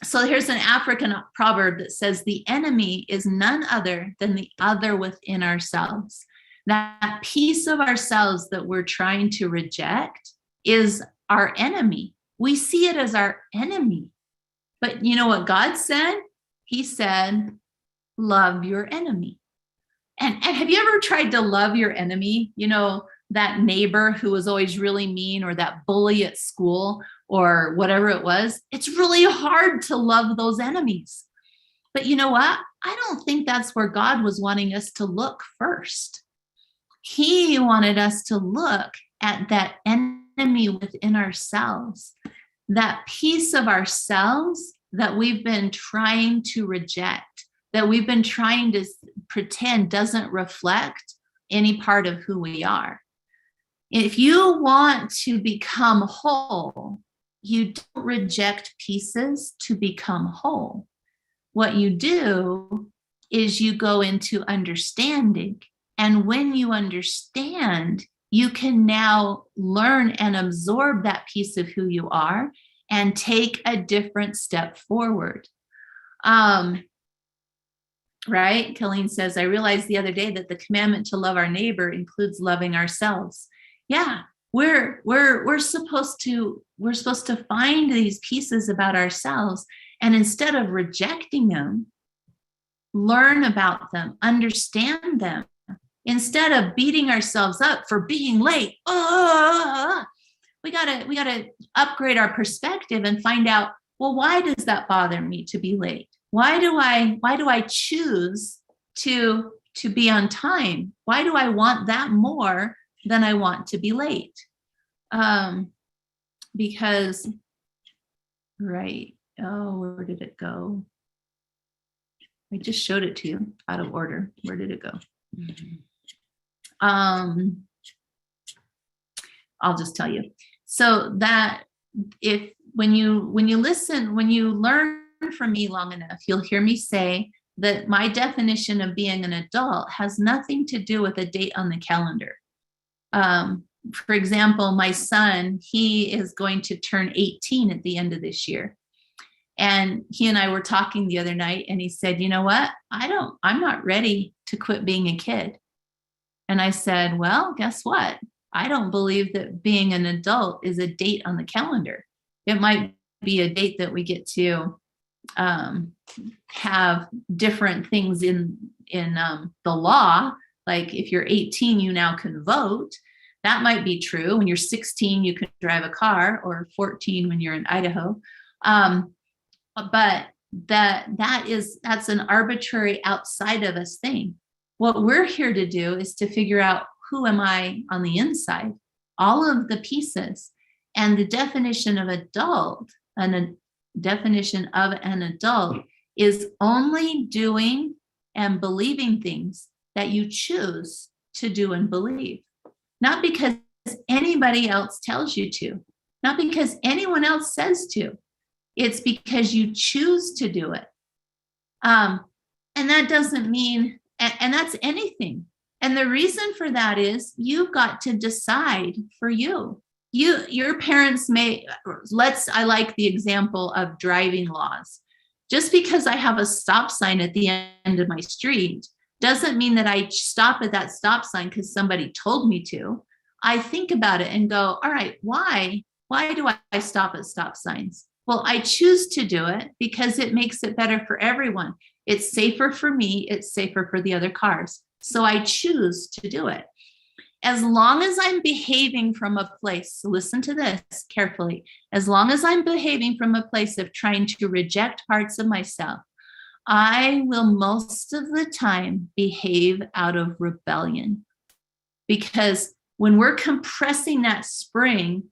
So here's an African proverb that says, the enemy is none other than the other within ourselves. That piece of ourselves that we're trying to reject is our enemy. we see it as our enemy. But you know what God said? He said, love your enemy. And have you ever tried to love your enemy? You know, that neighbor who was always really mean, or that bully at school, or whatever it was. It's really hard to love those enemies. But you know what? I don't think that's where God was wanting us to look first. He wanted us to look at that enemy within ourselves, that piece of ourselves that we've been trying to reject, that we've been trying to pretend doesn't reflect any part of who we are. If you want to become whole, you don't reject pieces to become whole. What you do is you go into understanding. And when you understand, you can now learn and absorb that piece of who you are and take a different step forward. Right? Colleen says, I realized the other day that the commandment to love our neighbor includes loving ourselves. Yeah, we're supposed to find these pieces about ourselves, and instead of rejecting them, learn about them, understand them. Instead of beating ourselves up for being late, we gotta upgrade our perspective and find out, well, why does that bother me to be late? Why do I choose to be on time? Why do I want that more than I want to be late? Because, right. Oh, where did it go? I just showed it to you out of order. Where did it go? I'll just tell you. So that when you listen, when you learn from me long enough, you'll hear me say that my definition of being an adult has nothing to do with a date on the calendar. For example, my son, he is going to turn 18 at the end of this year. And he and I were talking the other night, and he said, you know what? I'm not ready to quit being a kid. And I said, well, guess what? I don't believe that being an adult is a date on the calendar. It might be a date that we get to have different things in the law. Like if you're 18, you now can vote. That might be true. When you're 16, you can drive a car, or 14 when you're in Idaho. But that's an arbitrary outside of us thing. What we're here to do is to figure out, who am I on the inside? All of the pieces. And the definition of adult, and a definition of an adult, is only doing and believing things that you choose to do and believe. Not because anybody else tells you to, not because anyone else says to. It's because you choose to do it. And that doesn't mean, and that's anything. And the reason for that is you've got to decide for you. Your parents may, I like the example of driving laws. Just because I have a stop sign at the end of my street doesn't mean that I stop at that stop sign because somebody told me to. I think about it and go, all right, why do I stop at stop signs? Well, I choose to do it because it makes it better for everyone. It's safer for me. It's safer for the other cars. So I choose to do it. As long as I'm behaving from a place, listen to this carefully, as long as I'm behaving from a place of trying to reject parts of myself, I will most of the time behave out of rebellion. Because when we're compressing that spring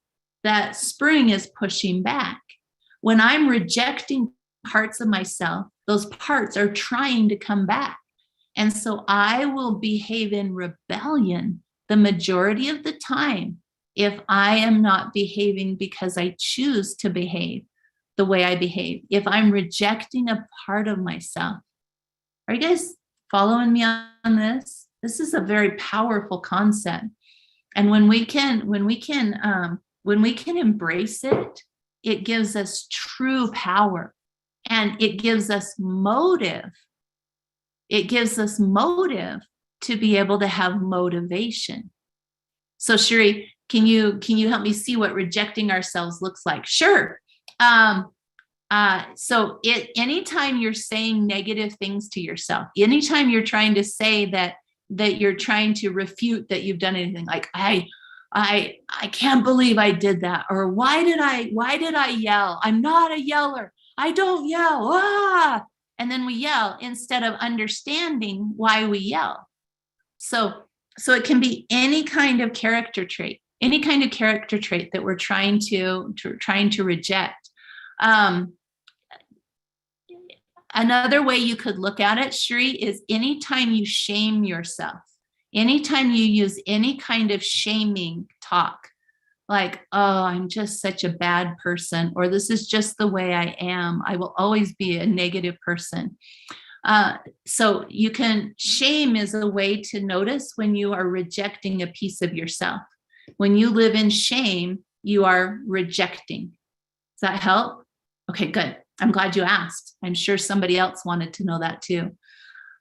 is pushing back. When I'm rejecting parts of myself, those parts are trying to come back. And so I will behave in rebellion the majority of the time if I am not behaving because I choose to behave the way I behave, if I'm rejecting a part of myself. Are you guys following me on this? This is a very powerful concept. And when we can embrace it, it gives us true power, and it gives us motive. It gives us motive to be able to have motivation. So Sherry, Can you help me see what rejecting ourselves looks like? Sure. So anytime you're saying negative things to yourself, anytime you're trying to say that you're trying to refute that you've done anything, like I can't believe I did that, or why did I yell? I'm not a yeller. I don't yell. Ah! And then we yell instead of understanding why we yell. So it can be any kind of character trait, that we're trying to reject. Another way you could look at it, Shri, is anytime you shame yourself, anytime you use any kind of shaming talk, like, oh, I'm just such a bad person, or this is just the way I am, I will always be a negative person. So shame is a way to notice when you are rejecting a piece of yourself. When you live in shame, you are rejecting. Does that help? Okay, good. I'm glad you asked. I'm sure somebody else wanted to know that too.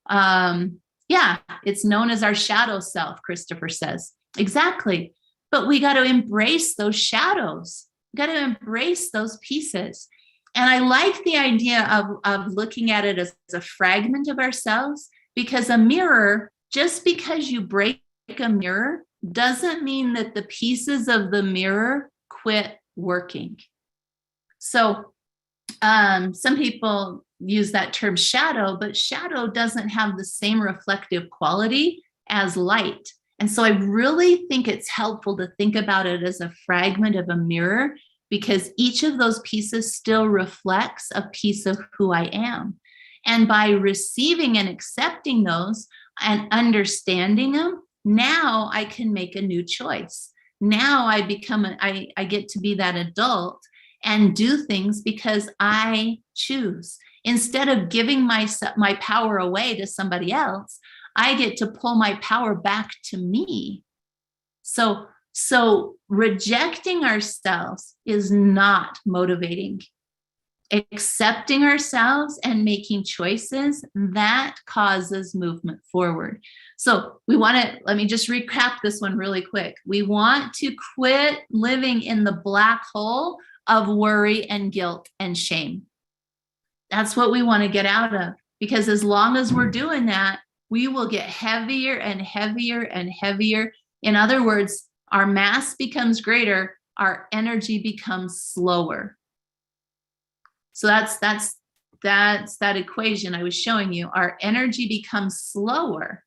Yeah, it's known as our shadow self, Christopher says. Exactly. But we got to embrace those shadows. We got to embrace those pieces. And I like the idea of looking at it as a fragment of ourselves, because a mirror, just because you break a mirror, doesn't mean that the pieces of the mirror quit working. So some people use that term shadow, but shadow doesn't have the same reflective quality as light. And so I really think it's helpful to think about it as a fragment of a mirror, because each of those pieces still reflects a piece of who I am. And by receiving and accepting those and understanding them, now I can make a new choice. Now I get to be that adult and do things because I choose. Instead of giving my power away to somebody else, I get to pull my power back to me. So rejecting ourselves is not motivating. Accepting ourselves and making choices, that causes movement forward. So let me just recap this one really quick. We want to quit living in the black hole of worry and guilt and shame. That's what we want to get out of, because as long as we're doing that, we will get heavier and heavier and heavier. In other words, our mass becomes greater, our energy becomes slower. So that's that equation I was showing you. Our energy becomes slower.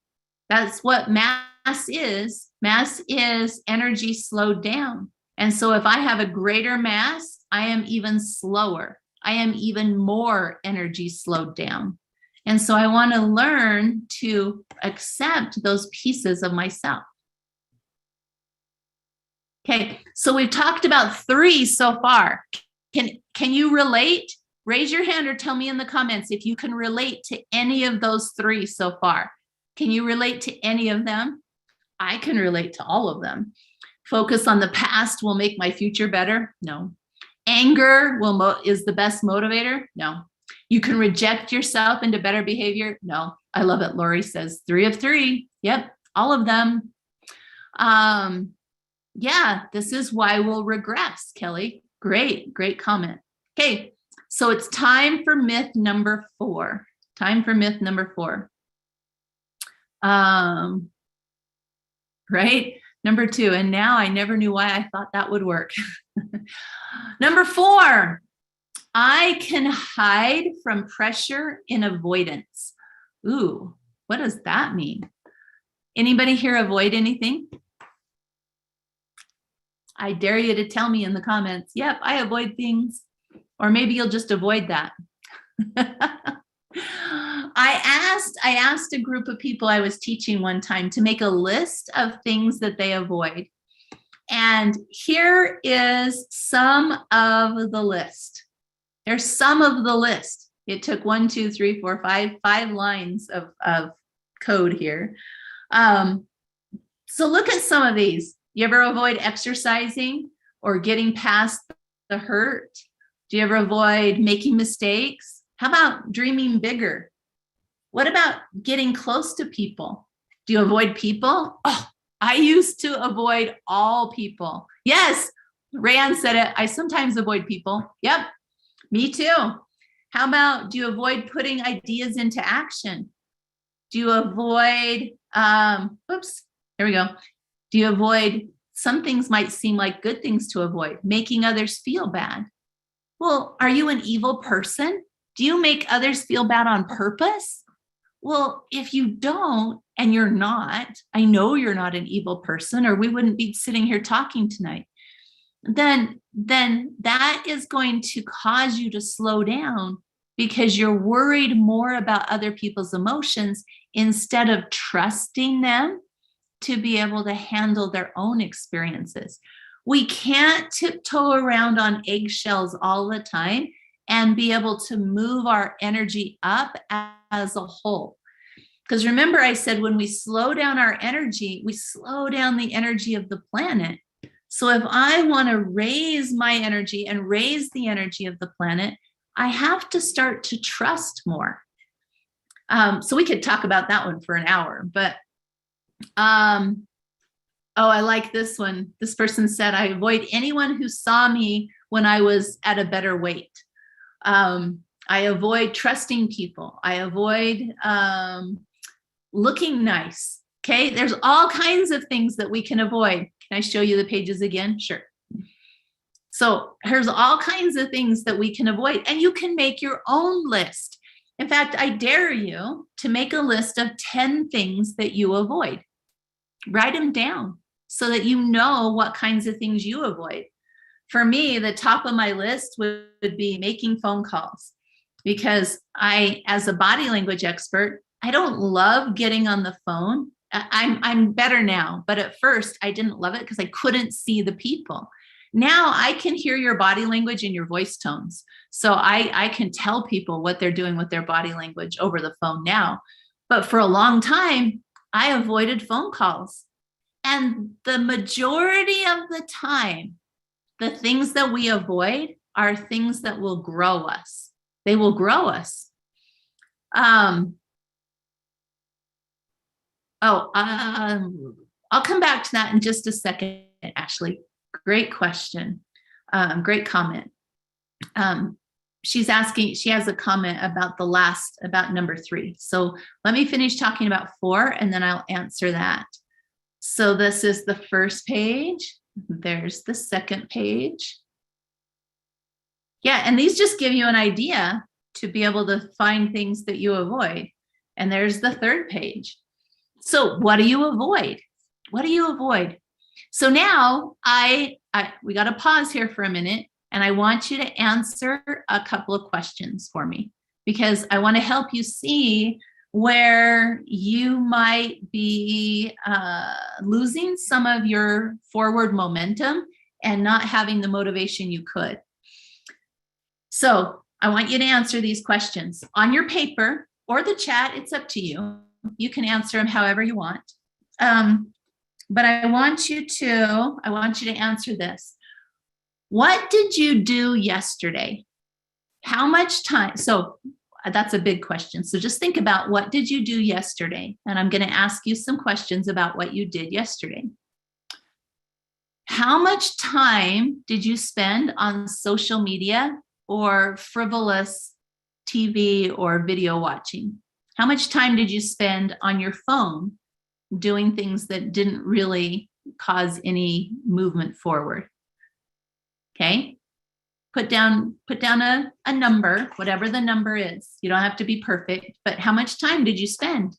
That's what mass is. Mass is energy slowed down. And so if I have a greater mass, I am even slower. I am even more energy slowed down. And so I want to learn to accept those pieces of myself. Okay, so we've talked about 3 so far. Can you relate? Raise your hand or tell me in the comments if you can relate to any of those 3 so far. Can you relate to any of them? I can relate to all of them. Focus on the past will make my future better? No. Anger is the best motivator? No. You can reject yourself into better behavior? No. I love it. Lori says 3 of 3. Yep, all of them. Yeah, this is why we'll regress, Kelly. Great comment. Okay, so it's time for myth number 4. Right? Number 2, and now I never knew why I thought that would work. Number 4, I can hide from pressure in avoidance. Ooh, what does that mean? Anybody here avoid anything? I dare you to tell me in the comments. Yep, I avoid things. Or maybe you'll just avoid that. I asked a group of people I was teaching one time to make a list of things that they avoid. And here is some of the list. There's some of the list. It took 1, 2, 3, 4, 5 lines of code here. So look at some of these. You ever avoid exercising or getting past the hurt? Do you ever avoid making mistakes? How about dreaming bigger? What about getting close to people? Do you avoid people? Oh, I used to avoid all people. Yes, Rand said it. I sometimes avoid people. Yep, me too. How about, do you avoid putting ideas into action? Do you avoid, oops, there we go. Do you avoid, some things might seem like good things to avoid, making others feel bad. Well, are you an evil person? Do you make others feel bad on purpose? Well, if you don't, and you're not, I know you're not an evil person, or we wouldn't be sitting here talking tonight, then that is going to cause you to slow down because you're worried more about other people's emotions instead of trusting them to be able to handle their own experiences. We can't tiptoe around on eggshells all the time and be able to move our energy up as a whole. Because remember, I said when we slow down our energy, we slow down the energy of the planet. So if I want to raise my energy and raise the energy of the planet, I have to start to trust more. So we could talk about that one for an hour, but oh, I like this one. This person said, I avoid anyone who saw me when I was at a better weight. I avoid trusting people. I avoid looking nice. Okay, there's all kinds of things that we can avoid. Can I show you the pages again? Sure. So here's all kinds of things that we can avoid, and you can make your own list. In fact, I dare you to make a list of 10 things that you avoid. Write them down so that you know what kinds of things you avoid. For me, the top of my list would be making phone calls, because I, as a body language expert, I don't love getting on the phone. I'm better now, but at first I didn't love it because I couldn't see the people. Now I can hear your body language and your voice tones. So I can tell people what they're doing with their body language over the phone now. But for a long time, I avoided phone calls. And the majority of the time, the things that we avoid are things that will grow us. They will grow us. I'll come back to that in just a second, Ashley. Great question. Great comment. She's asking, she has a comment about about number 3. So let me finish talking about 4 and then I'll answer that. So this is the first page. There's the second page. Yeah, and these just give you an idea to be able to find things that you avoid. And there's the third page. So what do you avoid? What do you avoid? So now we got to pause here for a minute, and I want you to answer a couple of questions for me, because I want to help you see where you might be losing some of your forward momentum and not having the motivation you could. So I want you to answer these questions on your paper or the chat. It's up to you. You can answer them however you want. But I want you to answer this. What did you do yesterday? How much time? So that's a big question. So just think about, what did you do yesterday? And I'm going to ask you some questions about what you did yesterday. How much time did you spend on social media or frivolous TV or video watching? How much time did you spend on your phone doing things that didn't really cause any movement forward? Okay. Put down a number, whatever the number is. You don't have to be perfect, but how much time did you spend?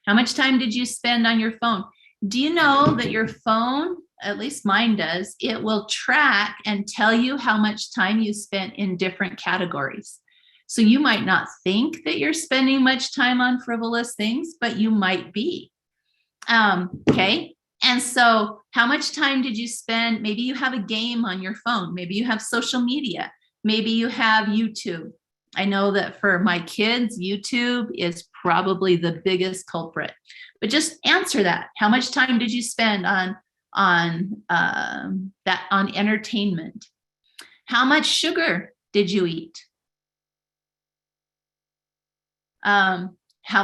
How much time did you spend on your phone? Do you know that your phone, at least mine does, it will track and tell you how much time you spent in different categories. So you might not think that you're spending much time on frivolous things, but you might be. Okay. And so how much time did you spend? Maybe you have a game on your phone. Maybe you have social media. Maybe you have YouTube. I know that for my kids, YouTube is probably the biggest culprit, but just answer that. How much time did you spend on entertainment? How much sugar did you eat? How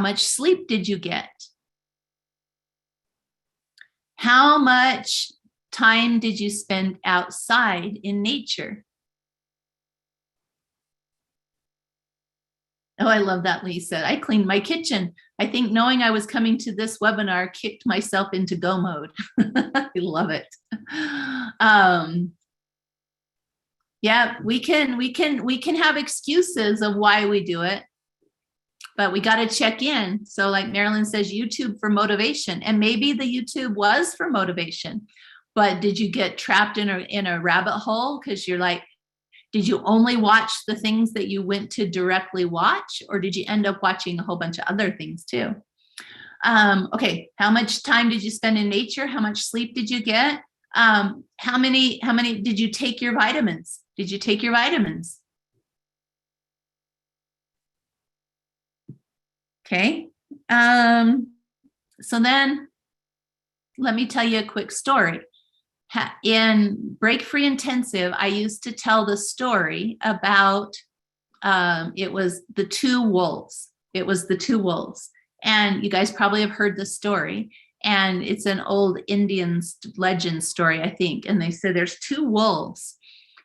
much sleep did you get? How much time did you spend outside in nature? Oh, I love that, Lisa. I cleaned my kitchen. I think knowing I was coming to this webinar kicked myself into go mode. I love it. Yeah, we can have excuses of why we do it, but we got to check in. So like Marilyn says, YouTube for motivation, and maybe the YouTube was for motivation, but did you get trapped in a rabbit hole? Because you're like, did you only watch the things that you went to directly watch, or did you end up watching a whole bunch of other things too? Okay, how much time did you spend in nature? How much sleep did you get? How many did you take your vitamins? Did you take your vitamins? Okay. So then let me tell you a quick story. In Break Free Intensive, I used to tell the story about it was the two wolves. It was the two wolves. And you guys probably have heard the story. And it's an old Indian legend story, I think. And they said there's two wolves.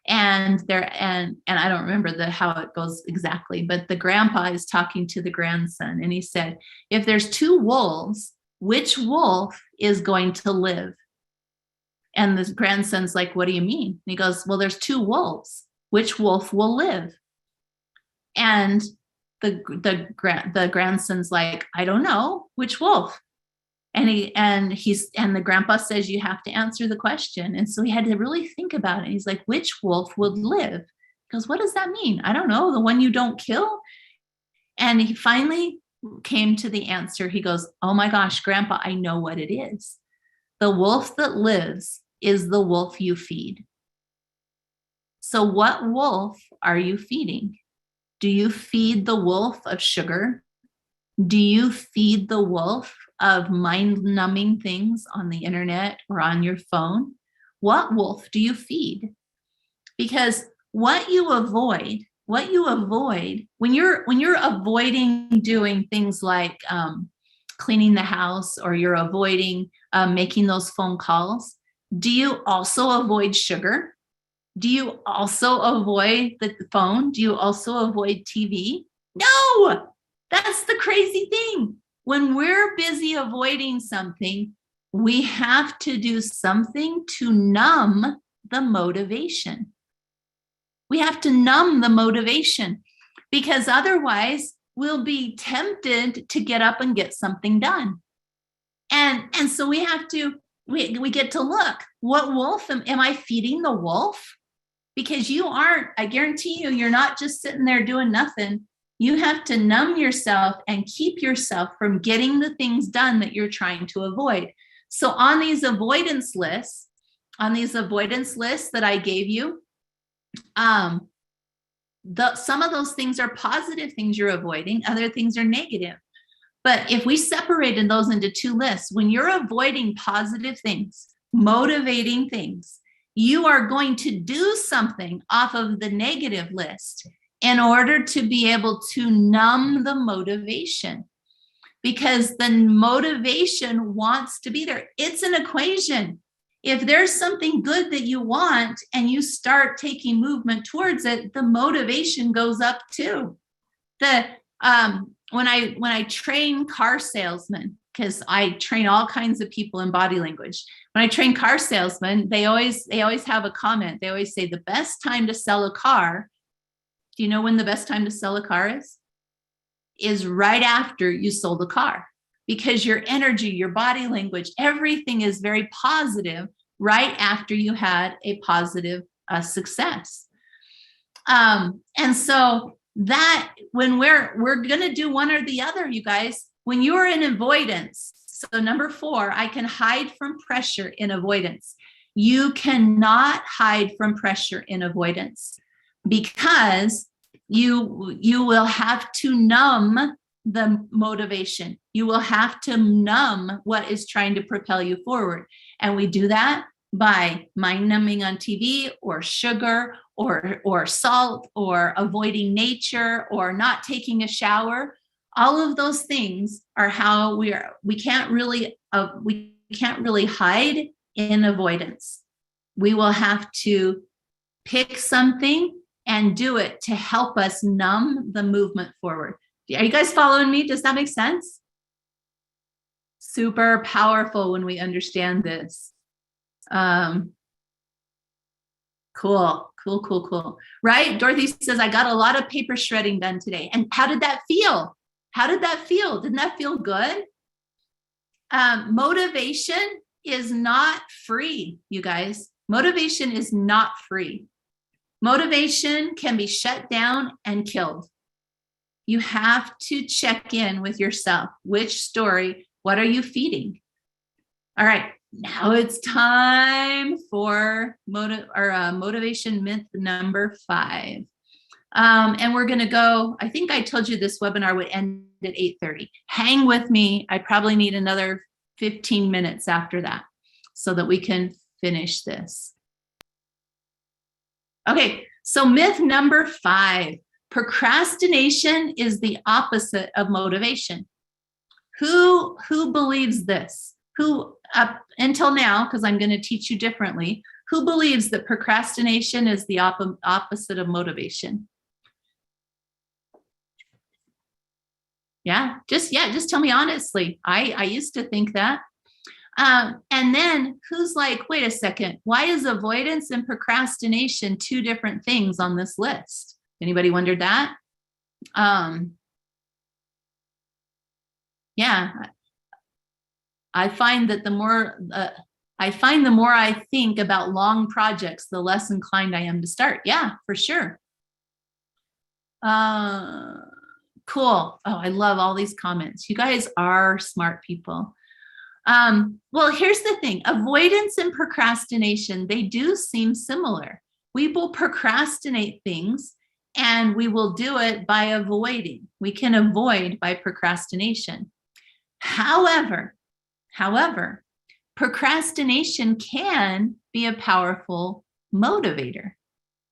And I don't remember how it goes exactly, but the grandpa is talking to the grandson. And he said, if there's two wolves, which wolf is going to live? And the grandson's like, what do you mean? And he goes, well, there's two wolves. Which wolf will live? And the grandson's like, I don't know, which wolf? And the grandpa says, you have to answer the question. And so he had to really think about it. He's like, which wolf would live? He goes, what does that mean? I don't know, the one you don't kill? And he finally came to the answer. He goes, oh my gosh, Grandpa, I know what it is. The wolf that lives is the wolf you feed. So what wolf are you feeding? Do you feed the wolf of sugar? Do you feed the wolf of mind-numbing things on the internet or on your phone? What wolf do you feed? Because what you avoid when you're avoiding doing things like cleaning the house, or you're avoiding making those phone calls, do you also avoid sugar? Do you also avoid the phone? Do you also avoid TV? No, that's the crazy thing. When we're busy avoiding something, we have to do something to numb the motivation. We have to numb the motivation, because otherwise we'll be tempted to get up and get something done. And so we have to, we get to look, what wolf am I feeding? The wolf? Because you aren't, I guarantee you, you're not just sitting there doing nothing. You have to numb yourself and keep yourself from getting the things done that you're trying to avoid. So on these avoidance lists that I gave you, some of those things are positive things you're avoiding, other things are negative. But if we separated those into two lists, when you're avoiding positive things, motivating things, you are going to do something off of the negative list in order to be able to numb the motivation, because the motivation wants to be there. It's an equation. If there's something good that you want and you start taking movement towards it, the motivation goes up too. When I train car salesmen, because I train all kinds of people in body language. When I train car salesmen, they always have a comment. They always say the best time to sell a car. Do you know when the best time to sell a car is? Is right after you sold a car, because your energy, your body language, everything is very positive right after you had a positive success. And so that when we're going to do one or the other, you guys, when you're in avoidance. So number 4, I can hide from pressure in avoidance. You cannot hide from pressure in avoidance, because you will have to numb the motivation. You will have to numb what is trying to propel you forward. And we do that by mind numbing on TV, or sugar, or salt, or avoiding nature, or not taking a shower. All of those things are how we can't really can't really hide in avoidance. We will have to pick something and do it to help us numb the movement forward. Are you guys following me? Does that make sense? Super powerful when we understand this. Cool. Right? Dorothy says, I got a lot of paper shredding done today. And how did that feel? Didn't that feel good? Motivation is not free, you guys. Motivation is not free. Motivation can be shut down and killed. You have to check in with yourself. Which story? What are you feeding? All right, now it's time for motivation myth number 5. And we're going to go, I think I told you this webinar would end at 8:30. Hang with me. I probably need another 15 minutes after that so that we can finish this. Okay, so myth number 5, procrastination is the opposite of motivation. Who believes this? Who, up until now, because I'm going to teach you differently, who believes that procrastination is the opposite of motivation? Just tell me honestly. I used to think that. And then who's like, wait a second, why is avoidance and procrastination 2 different things on this list? Anybody wondered that? Yeah, I find that the more I think about long projects, the less inclined I am to start. Yeah, for sure. Cool. Oh, I love all these comments. You guys are smart people. Well, here's the thing. Avoidance and procrastination, they do seem similar. We will procrastinate things and we will do it by avoiding. We can avoid by procrastination. However, procrastination can be a powerful motivator.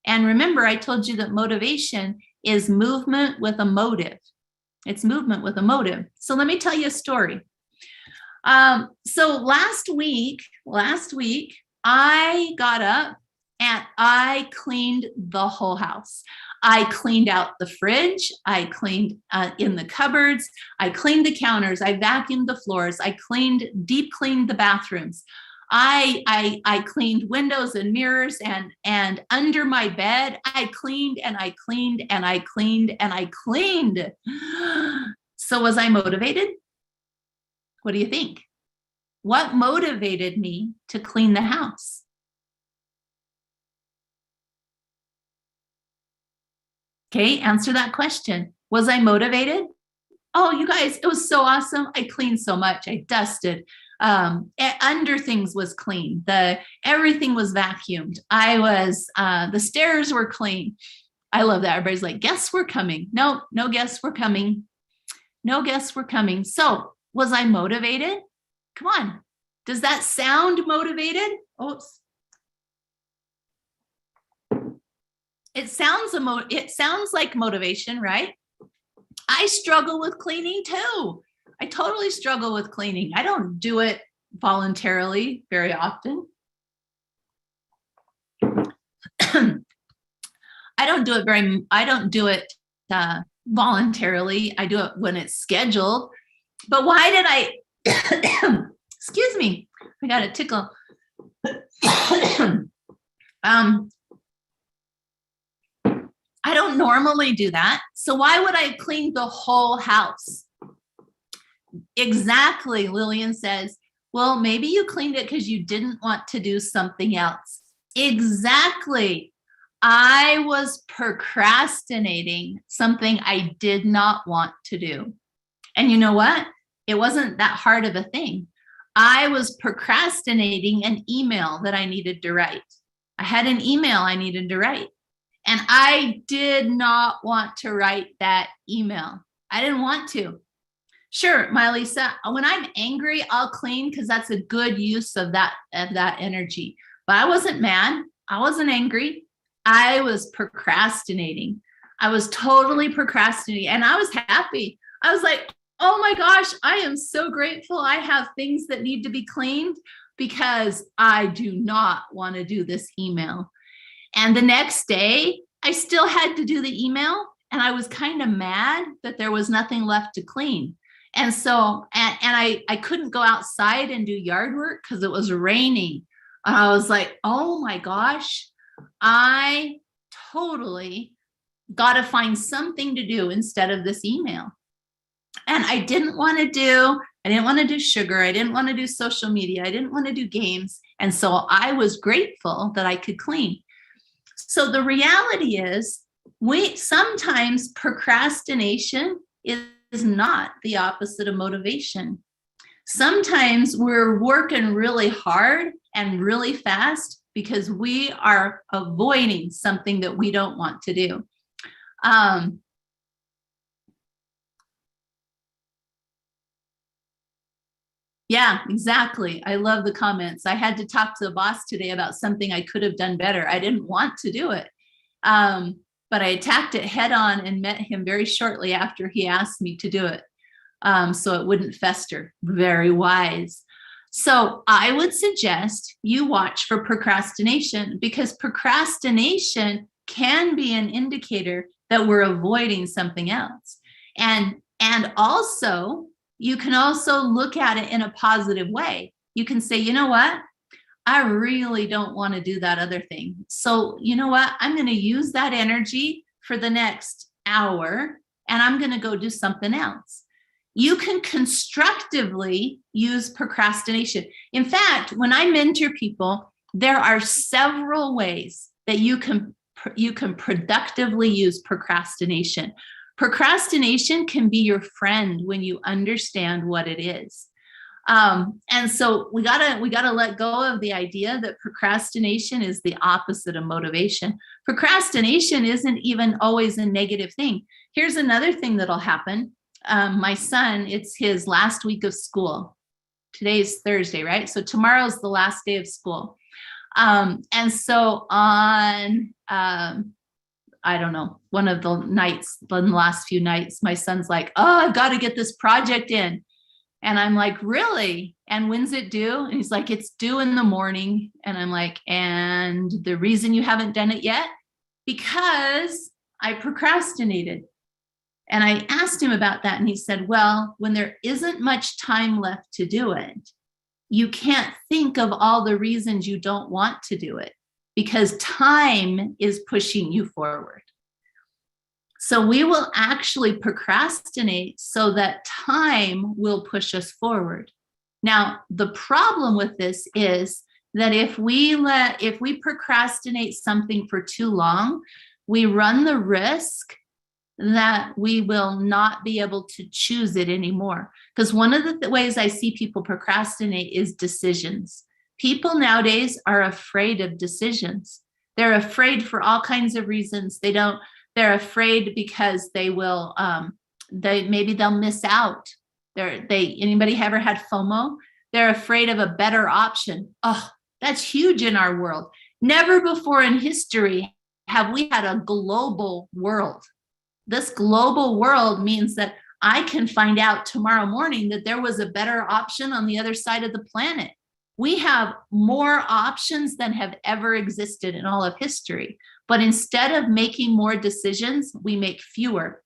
And remember, I told you that motivation is movement with a motive. It's movement with a motive. So let me tell you a story. So last week, I got up and I cleaned the whole house. I cleaned out the fridge. I cleaned in the cupboards. I cleaned the counters. I vacuumed the floors. I deep cleaned the bathrooms. I cleaned windows and mirrors and under my bed. I cleaned and I cleaned and I cleaned and I cleaned. So was I motivated? What do you think? What motivated me to clean the house? Okay, answer that question. Was I motivated? Oh, you guys, it was so awesome. I cleaned so much. I dusted. Under things was clean. Everything was vacuumed. The stairs were clean. I love that. Everybody's like, guests were coming. No guests were coming. No guests were coming. So was I motivated? Come on. Does that sound motivated? Oops. It sounds like motivation, right? I struggle with cleaning too. I totally struggle with cleaning. I don't do it voluntarily very often. I don't do it voluntarily. I do it when it's scheduled. But why did I, excuse me, I got a tickle. I don't normally do that. So why would I clean the whole house? Exactly, Lillian says, well, maybe you cleaned it because you didn't want to do something else. Exactly. I was procrastinating something I did not want to do. And you know what? It wasn't that hard of a thing. I was procrastinating an email that I needed to write. I had an email I needed to write. And I did not want to write that email. I didn't want to. Sure, Mylisa, when I'm angry, I'll clean because that's a good use of that energy. But I wasn't mad. I wasn't angry. I was procrastinating. I was totally procrastinating. And I was happy. I was like, Oh my gosh, I am so grateful I have things that need to be cleaned because I do not want to do this email. And the next day, I still had to do the email, and I was kind of mad that there was nothing left to clean. And so, I couldn't go outside and do yard work because it was raining. And I was like, oh my gosh, I totally got to find something to do instead of this email. And I didn't want to do sugar. I didn't want to do social media. I didn't want to do games. And so I was grateful that I could clean. So the reality is, sometimes procrastination is not the opposite of motivation. Sometimes we're working really hard and really fast because we are avoiding something that we don't want to do. Yeah, exactly. I love the comments. I had to talk to the boss today about something I could have done better. I didn't want to do it. But I attacked it head on and met him very shortly after he asked me to do it. So it wouldn't fester. Very wise. So I would suggest you watch for procrastination, because procrastination can be an indicator that we're avoiding something else. And also, you can also look at it in a positive way. You can say, you know what? I really don't want to do that other thing. So, you know what? I'm going to use that energy for the next hour, and I'm going to go do something else. You can constructively use procrastination. In fact, when I mentor people, there are several ways that you can productively use procrastination. Procrastination can be your friend when you understand what it is. And so we gotta let go of the idea that procrastination is the opposite of motivation. Procrastination isn't even always a negative thing. Here's another thing that'll happen. My son, it's his last week of school. Today's Thursday, right? So tomorrow's the last day of school. And so on, I don't know, one of the nights, the last few nights, my son's like, oh, I've got to get this project in. And I'm like, really? And when's it due? And he's like, it's due in the morning. And I'm like, and the reason you haven't done it yet? Because I procrastinated. And I asked him about that. And he said, well, when there isn't much time left to do it, you can't think of all the reasons you don't want to do it, because time is pushing you forward. So we will actually procrastinate so that time will push us forward. Now, the problem with this is that if we procrastinate something for too long, we run the risk that we will not be able to choose it anymore. Because one of the ways I see people procrastinate is decisions. People nowadays are afraid of decisions. They're afraid for all kinds of reasons. They're afraid because they'll miss out. Anybody ever had FOMO? They're afraid of a better option. Oh, that's huge in our world. Never before in history have we had a global world. This global world means that I can find out tomorrow morning that there was a better option on the other side of the planet. We have more options than have ever existed in all of history. But instead of making more decisions, we make fewer.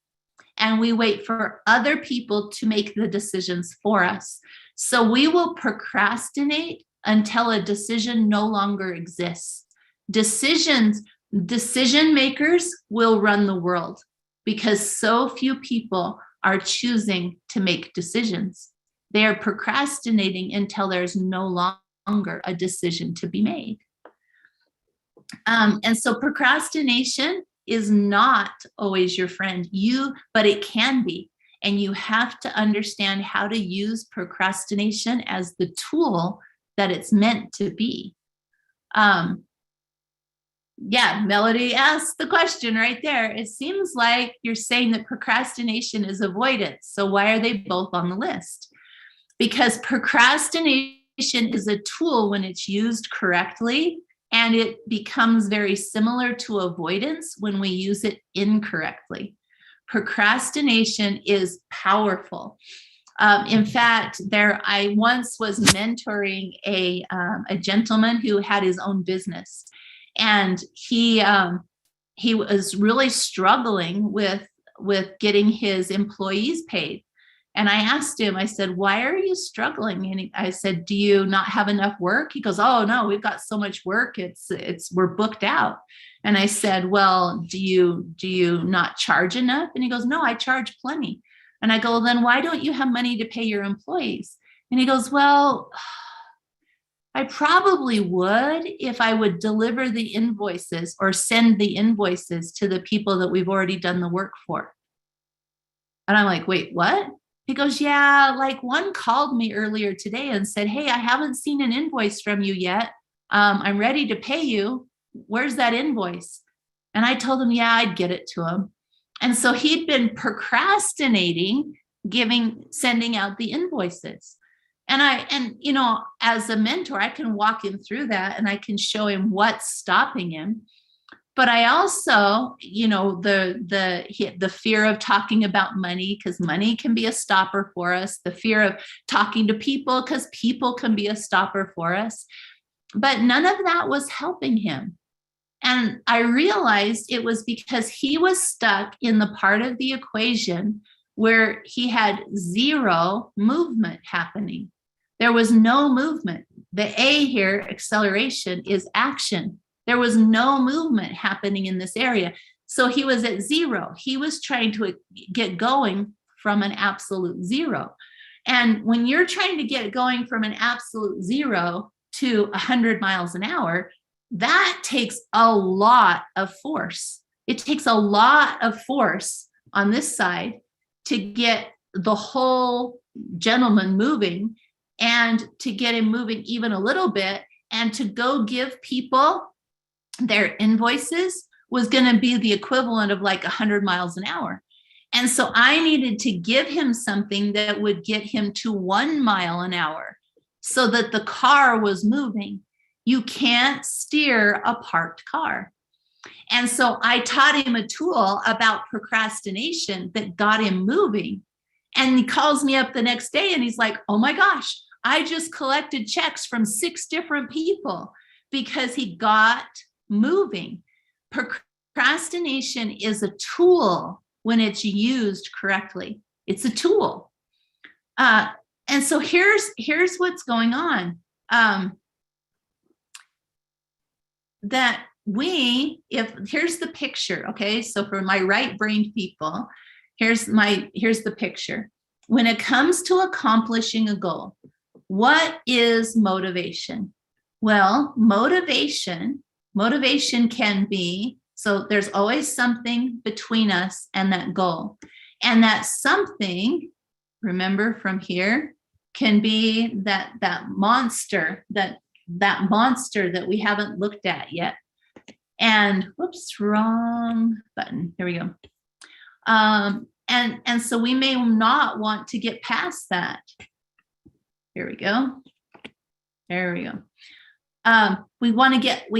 And we wait for other people to make the decisions for us. So we will procrastinate until a decision no longer exists. Decision makers will run the world because so few people are choosing to make decisions. They are procrastinating until there's no longer a decision to be made. And so procrastination is not always your friend, but it can be. And you have to understand how to use procrastination as the tool that it's meant to be. Melody asked the question right there. It seems like you're saying that procrastination is avoidance. So why are they both on the list? Because procrastination is a tool when it's used correctly, and it becomes very similar to avoidance when we use it incorrectly. Procrastination is powerful. In fact, I once was mentoring a gentleman who had his own business, and he was really struggling with getting his employees paid. And I asked him, I said, why are you struggling? And I said, do you not have enough work? He goes, oh no, we've got so much work. We're booked out. And I said, well, do you not charge enough? And he goes, no, I charge plenty. And I go, well, then why don't you have money to pay your employees? And he goes, well, I probably would if I would deliver the invoices or send the invoices to the people that we've already done the work for. And I'm like, wait, what? He goes, yeah, like one called me earlier today and said, hey, I haven't seen an invoice from you yet. I'm ready to pay you. Where's that invoice? And I told him, yeah, I'd get it to him. And so he'd been procrastinating, sending out the invoices. And you know, as a mentor, I can walk him through that and I can show him what's stopping him. But I also, you know, the fear of talking about money, because money can be a stopper for us. The fear of talking to people, because people can be a stopper for us. But none of that was helping him. And I realized it was because he was stuck in the part of the equation where he had zero movement happening. There was no movement. The A here, acceleration, is action. There was no movement happening in this area. So he was at zero. He was trying to get going from an absolute zero. And when you're trying to get going from an absolute zero to 100 miles an hour, that takes a lot of force. It takes a lot of force on this side to get the whole gentleman moving, and to get him moving even a little bit, and to go give people their invoices was going to be the equivalent of like 100 miles an hour. And so I needed to give him something that would get him to 1 mile an hour so that the car was moving. You can't steer a parked car. And so I taught him a tool about procrastination that got him moving. And he calls me up the next day and he's like, oh my gosh, I just collected checks from 6 different people because he got moving. Procrastination is a tool when it's used correctly. It's a tool. And so here's what's going on. Here's the picture, okay? So for my right-brained people, here's the picture. When it comes to accomplishing a goal, what is motivation? Well, motivation can be, so there's always something between us and that goal. And that something, remember from here, can be that monster that we haven't looked at yet. And whoops, wrong button. Here we go. And so we may not want to get past that. Here we go. There we go. We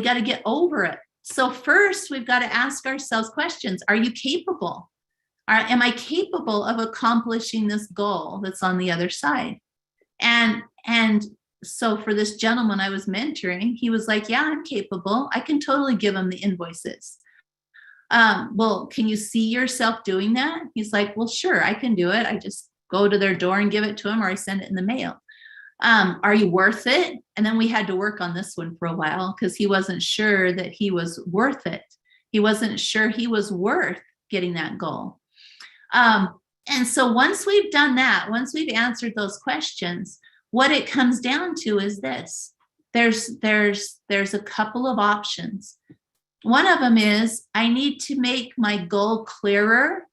got to get over it. So first we've got to ask ourselves questions. Are you capable? Am I capable of accomplishing this goal that's on the other side? And so for this gentleman I was mentoring, he was like, yeah, I'm capable. I can totally give him the invoices. Well, can you see yourself doing that? He's like, well, sure, I can do it. I just go to their door and give it to him, or I send it in the mail. Are you worth it? And then we had to work on this one for a while because he wasn't sure that he was worth it. He wasn't sure he was worth getting that goal. And so once we've done that, once we've answered those questions, what it comes down to is this. There's a couple of options. One of them is I need to make my goal clearer,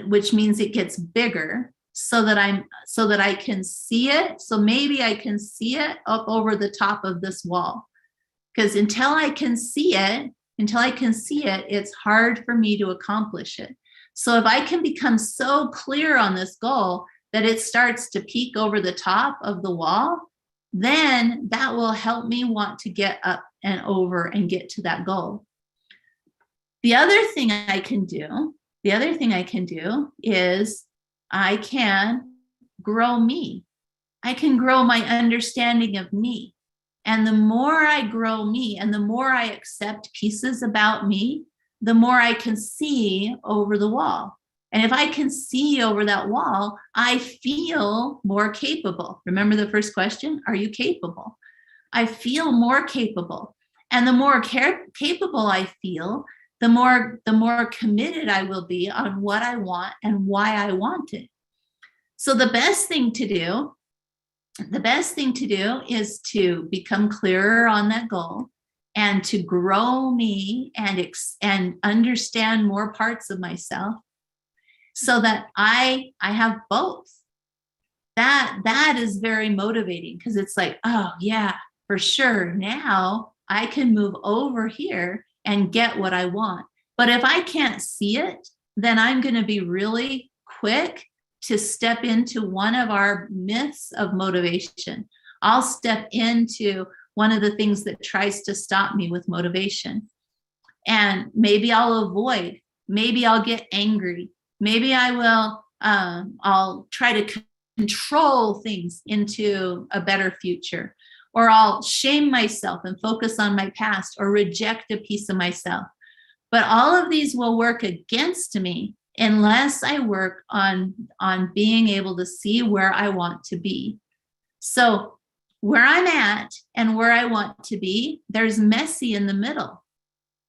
which means it gets bigger so that I can see it. So maybe I can see it up over the top of this wall. Because until I can see it, it's hard for me to accomplish it. So if I can become so clear on this goal that it starts to peek over the top of the wall, then that will help me want to get up and over and get to that goal. The other thing I can do The other thing I can do is I can grow me. I can grow my understanding of me. And the more I grow me and the more I accept pieces about me, the more I can see over the wall. And if I can see over that wall, I feel more capable. Remember the first question? Are you capable? I feel more capable. And the more capable I feel, the more committed I will be on what I want and why I want it. So the best thing to do is to become clearer on that goal and to grow me and understand more parts of myself so that I have both. That is very motivating because it's like, oh yeah, for sure. Now I can move over here and get what I want. But if I can't see it, then I'm going to be really quick to step into one of our myths of motivation. I'll step into one of the things that tries to stop me with motivation. And maybe I'll avoid, maybe I'll get angry, maybe I will, I'll try to control things into a better future, or I'll shame myself and focus on my past or reject a piece of myself. But all of these will work against me unless I work on being able to see where I want to be. So where I'm at and where I want to be, there's messy in the middle.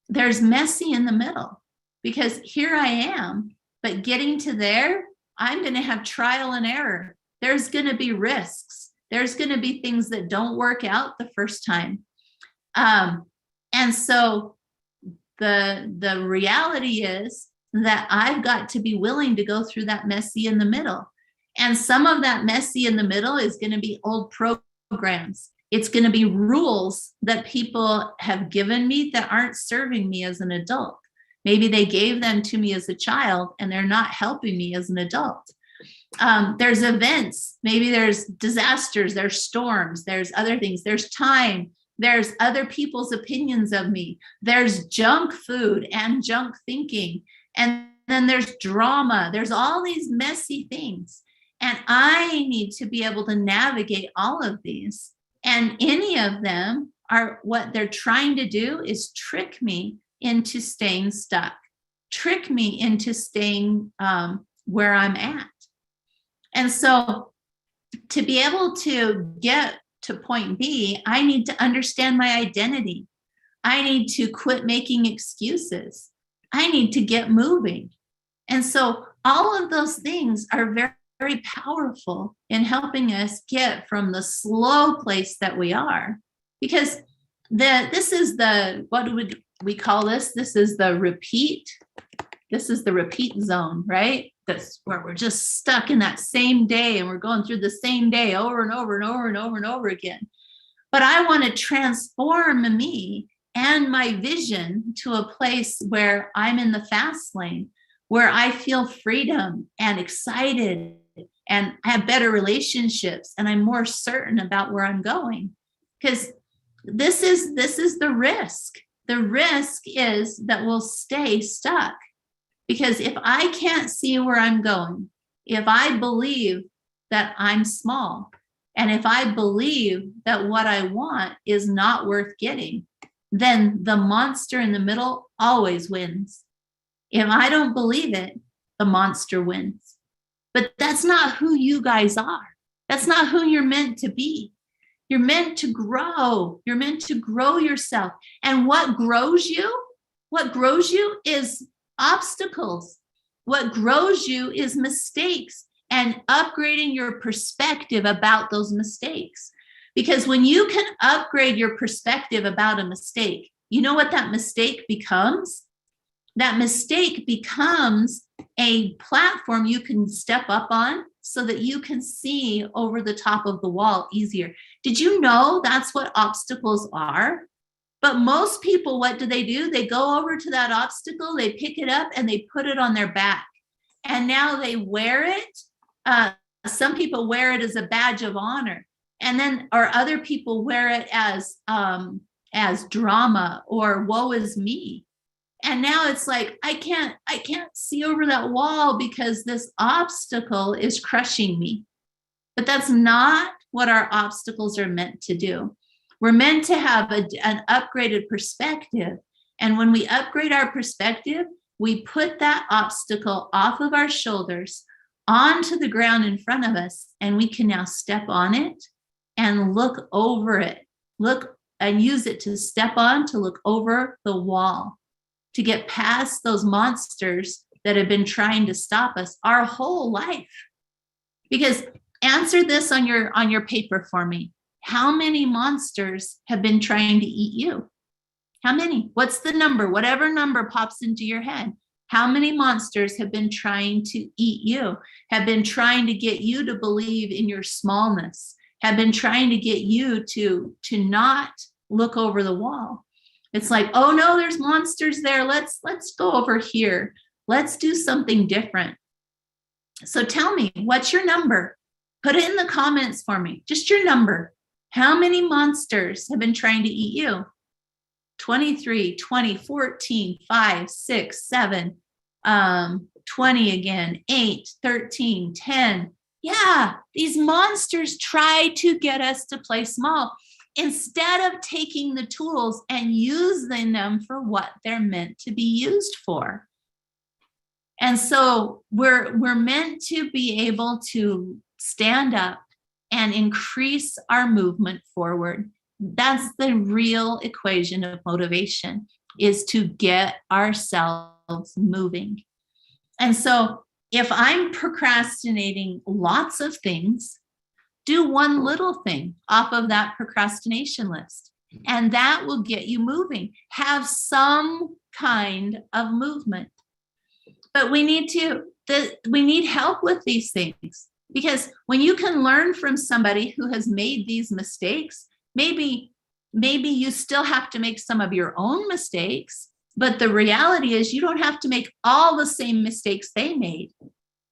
There's messy in the middle because here I am, but getting to there, I'm going to have trial and error. There's going to be risks. There's going to be things that don't work out the first time. And so the reality is that I've got to be willing to go through that messy in the middle. And some of that messy in the middle is going to be old programs. It's going to be rules that people have given me that aren't serving me as an adult. Maybe they gave them to me as a child and they're not helping me as an adult. There's events, maybe there's disasters, there's storms, there's other things, there's time, there's other people's opinions of me, there's junk food and junk thinking, and then there's drama, there's all these messy things. And I need to be able to navigate all of these. And any of them are what they're trying to do is trick me into staying stuck, trick me into staying where I'm at. And so to be able to get to point B, I need to understand my identity. I need to quit making excuses. I need to get moving. And so all of those things are very, very powerful in helping us get from the slow place that we are. Because this is what would we call this? This is the repeat zone, right? That's where we're just stuck in that same day and we're going through the same day over and over and over and over and over again. But I want to transform me and my vision to a place where I'm in the fast lane, where I feel freedom and excited and have better relationships and I'm more certain about where I'm going. Because this is the risk. The risk is that we'll stay stuck. Because if I can't see where I'm going, if I believe that I'm small, and if I believe that what I want is not worth getting, then the monster in the middle always wins. If I don't believe it, the monster wins. But that's not who you guys are. That's not who you're meant to be. You're meant to grow. You're meant to grow yourself. And what grows you is obstacles. What grows you is mistakes and upgrading your perspective about those mistakes. Because when you can upgrade your perspective about a mistake, you know what that mistake becomes? That mistake becomes a platform you can step up on so that you can see over the top of the wall easier. Did you know that's what obstacles are? But most people, what do? They go over to that obstacle, they pick it up and they put it on their back. And now they wear it. Some people wear it as a badge of honor. And then, or other people wear it as drama or woe is me. And now it's like, I can't see over that wall because this obstacle is crushing me. But that's not what our obstacles are meant to do. We're meant to have an upgraded perspective. And when we upgrade our perspective, we put that obstacle off of our shoulders onto the ground in front of us, and we can now step on it and look over it. Look and use it to step on, to look over the wall, to get past those monsters that have been trying to stop us our whole life. Because answer this on your paper for me. How many monsters have been trying to eat you? How many? What's the number? Whatever number pops into your head. How many monsters have been trying to eat you? Have been trying to get you to believe in your smallness? Have been trying to get you to not look over the wall? It's like, oh no, there's monsters there. Let's go over here. Let's do something different. So tell me, what's your number? Put it in the comments for me. Just your number. How many monsters have been trying to eat you? 23, 20, 14, 5, 6, 7, 20 again, 8, 13, 10. Yeah, these monsters try to get us to play small instead of taking the tools and using them for what they're meant to be used for. And so we're meant to be able to stand up and increase our movement forward. That's the real equation of motivation, is to get ourselves moving. And so if I'm procrastinating lots of things, do one little thing off of that procrastination list, and that will get you moving. Have some kind of movement. But we need help with these things, because when you can learn from somebody who has made these mistakes, maybe you still have to make some of your own mistakes, but the reality is you don't have to make all the same mistakes they made.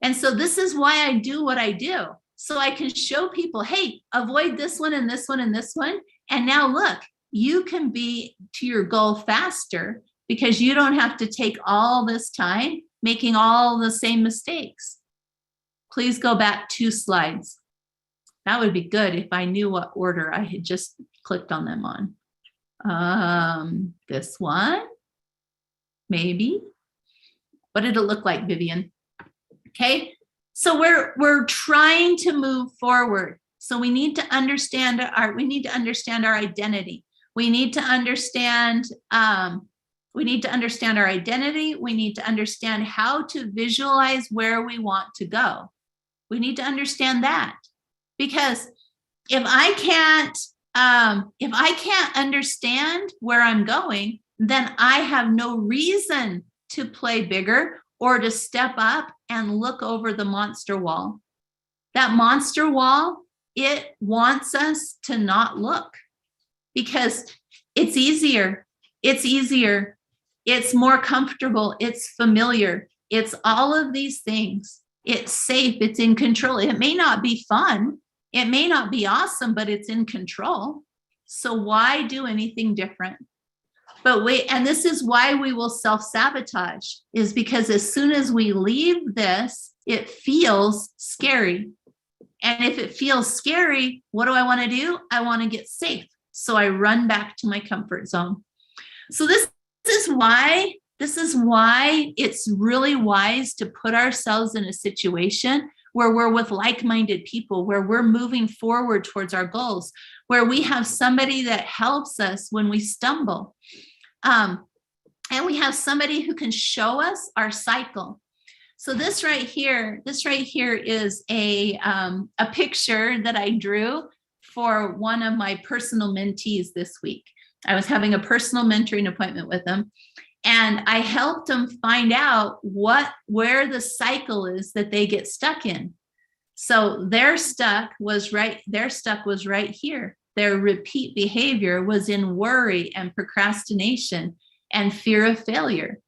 And so this is why I do what I do. So I can show people, hey, avoid this one and this one and this one. And now look, you can be to your goal faster because you don't have to take all this time making all the same mistakes. Please go back 2 slides. That would be good if I knew what order I had just clicked on them on. This one, maybe. What did it look like, Vivian? Okay, so we're trying to move forward. So we need to understand our identity. We need to understand our identity. We need to understand how to visualize where we want to go. We need to understand that. Because if I can't understand where I'm going, then I have no reason to play bigger or to step up and look over the monster wall. That monster wall, it wants us to not look because it's easier. It's more comfortable. It's familiar. It's all of these things. It's safe. It's in control. It may not be fun. It may not be awesome, but it's in control. So why do anything different? And this is why we will self-sabotage, is because as soon as we leave this, it feels scary. And if it feels scary, what do I want to do? I want to get safe. So I run back to my comfort zone. So this is why it's really wise to put ourselves in a situation where we're with like-minded people, where we're moving forward towards our goals, where we have somebody that helps us when we stumble. And we have somebody who can show us our cycle. So this right here is a picture that I drew for one of my personal mentees this week. I was having a personal mentoring appointment with them, and I helped them find out where the cycle is that they get stuck in. So their stuck was right here. Their repeat behavior was in worry and procrastination and fear of failure.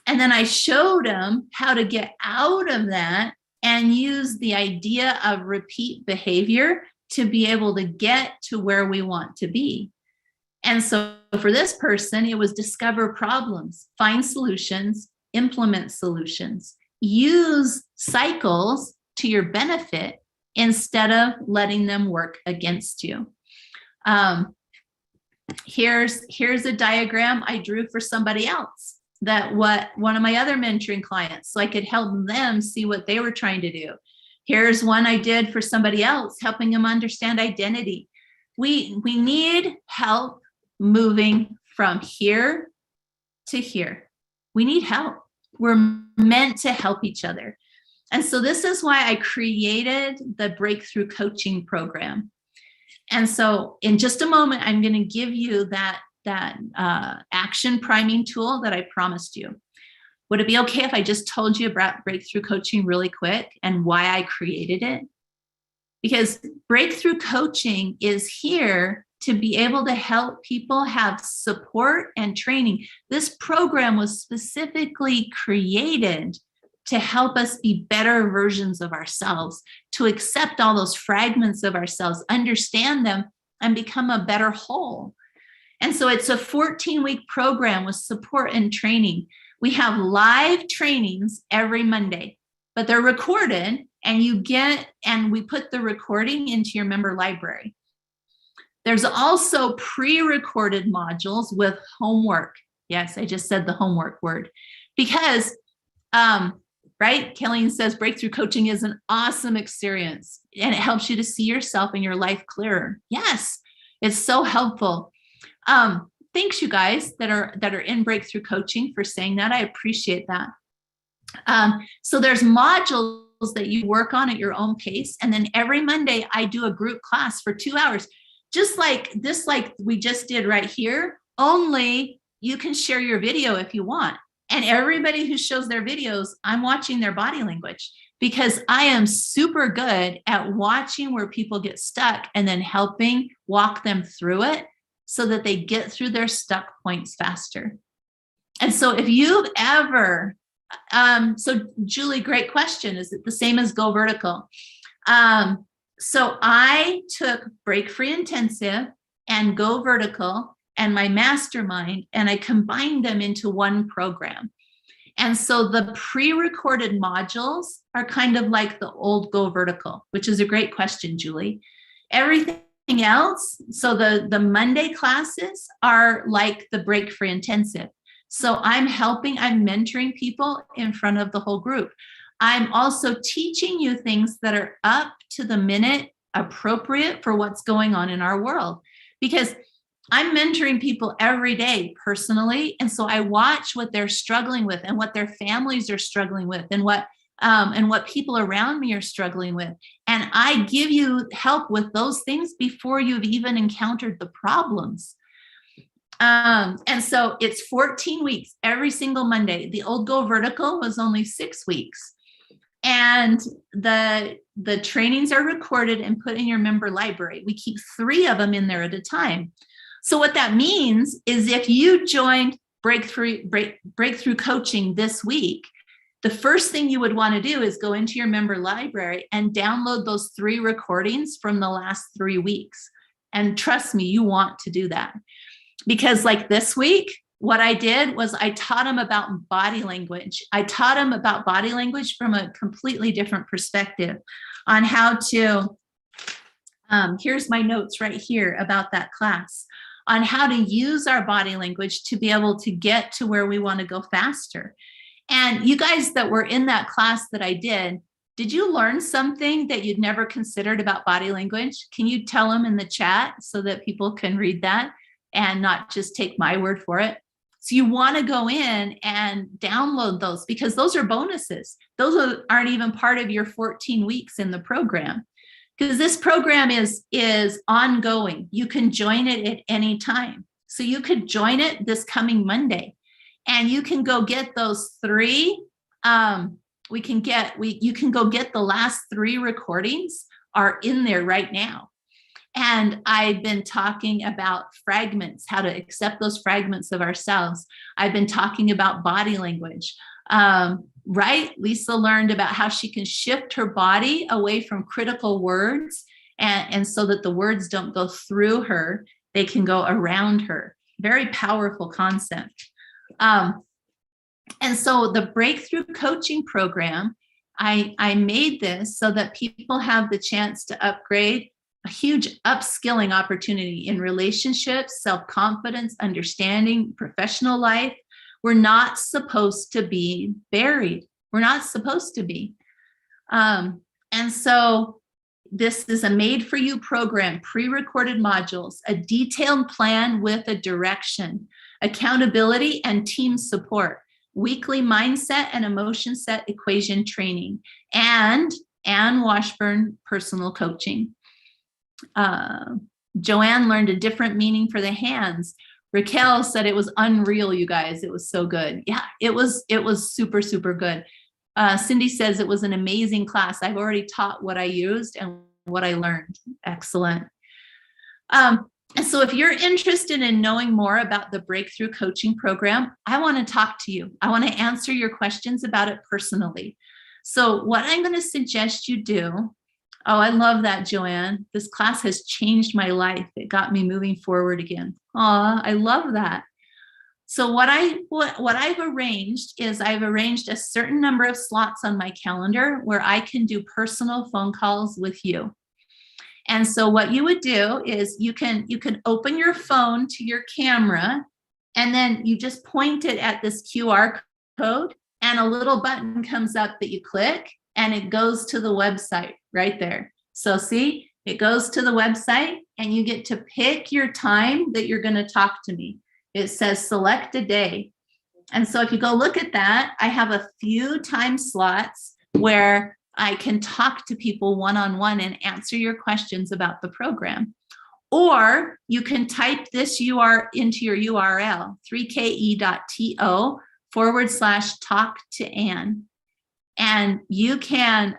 And then I showed them how to get out of that and use the idea of repeat behavior to be able to get to where we want to be. And so for this person, it was discover problems, find solutions, implement solutions, use cycles to your benefit instead of letting them work against you. Here's a diagram I drew for somebody else, that what one of my other mentoring clients, so I could help them see what they were trying to do. Here's one I did for somebody else, helping them understand identity. We need help moving from here to here. We need help. We're meant to help each other. And so this is why I created the Breakthrough Coaching Program. And so in just a moment, I'm going to give you that action priming tool that I promised you. Would it be okay if I just told you about Breakthrough Coaching really quick and why I created it? Because Breakthrough Coaching is here to be able to help people have support and training. This program was specifically created to help us be better versions of ourselves, to accept all those fragments of ourselves, understand them, and become a better whole. And so it's a 14-week program with support and training. We have live trainings every Monday, but they're recorded, and we put the recording into your member library. There's also pre-recorded modules with homework. Yes, I just said the homework word. Because, right, Kelly says Breakthrough Coaching is an awesome experience, and it helps you to see yourself and your life clearer. Yes, it's so helpful. Thanks, you guys that are in Breakthrough Coaching, for saying that. I appreciate that. So there's modules that you work on at your own pace. And then every Monday I do a group class for 2 hours, just like this, like we just did right here, only you can share your video if you want. And everybody who shows their videos, I'm watching their body language, because I am super good at watching where people get stuck and then helping walk them through it so that they get through their stuck points faster. And so if you've ever, so Julie, great question. Is it the same as Go Vertical? So I took Break Free Intensive and Go Vertical and my mastermind, and I combined them into one program. And so the pre-recorded modules are kind of like the old Go Vertical, which is a great question, Julie. Everything else, so the Monday classes are like the Break Free Intensive. So I'm mentoring people in front of the whole group. I'm also teaching you things that are up to the minute, appropriate for what's going on in our world, because I'm mentoring people every day personally. And so I watch what they're struggling with and what their families are struggling with and what people around me are struggling with. And I give you help with those things before you've even encountered the problems. And so it's 14 weeks every single Monday. The old Go Vertical was only 6 weeks. And the trainings are recorded and put in your member library. We keep 3 of them in there at a time. So what that means is if you joined Breakthrough Coaching this week, the first thing you would want to do is go into your member library and download those 3 recordings from the last 3 weeks. And trust me, you want to do that. Because like this week, what I did was I taught them about body language. I taught them about body language from a completely different perspective on how to, here's my notes right here about that class, on how to use our body language to be able to get to where we want to go faster. And you guys that were in that class that I did you learn something that you'd never considered about body language? Can you tell them in the chat so that people can read that and not just take my word for it? So you want to go in and download those, because those are bonuses. Those aren't even part of your 14 weeks in the program, because this program is ongoing. You can join it at any time. So you could join it this coming Monday, and you can go get those 3. You can go get the last 3 recordings are in there right now. And I've been talking about fragments, how to accept those fragments of ourselves. I've been talking about body language, right? Lisa learned about how she can shift her body away from critical words, and so that the words don't go through her, they can go around her. Very powerful concept. And so the breakthrough coaching program, I made this so that people have the chance to upgrade, a huge upskilling opportunity in relationships, self-confidence, understanding, professional life. We're not supposed to be buried. We're not supposed to be. And so this is a made-for-you program, pre-recorded modules, a detailed plan with a direction, accountability and team support, weekly mindset and emotion set equation training, and Ann Washburn personal coaching. Joanne learned a different meaning for the hands. Raquel said it was unreal, you guys. It was so good. Yeah, it was super, super good. Cindy says it was an amazing class. I've already taught what I used and what I learned. Excellent. And so if you're interested in knowing more about the Breakthrough Coaching Program, I want to talk to you. I want to answer your questions about it personally. So what I'm going to suggest you do, oh, I love that, Joanne. This class has changed my life. It got me moving forward again. Oh, I love that. So what I've arranged is I've arranged a certain number of slots on my calendar where I can do personal phone calls with you. And so what you would do is you can open your phone to your camera, and then you just point it at this QR code, and a little button comes up that you click, and it goes to the website right there. So see, it goes to the website, and you get to pick your time that you're going to talk to me. It says select a day. And so if you go look at that, I have a few time slots where I can talk to people one-on-one and answer your questions about the program. Or you can type this into your URL, 3ke.to/talk-to-Ann. And you can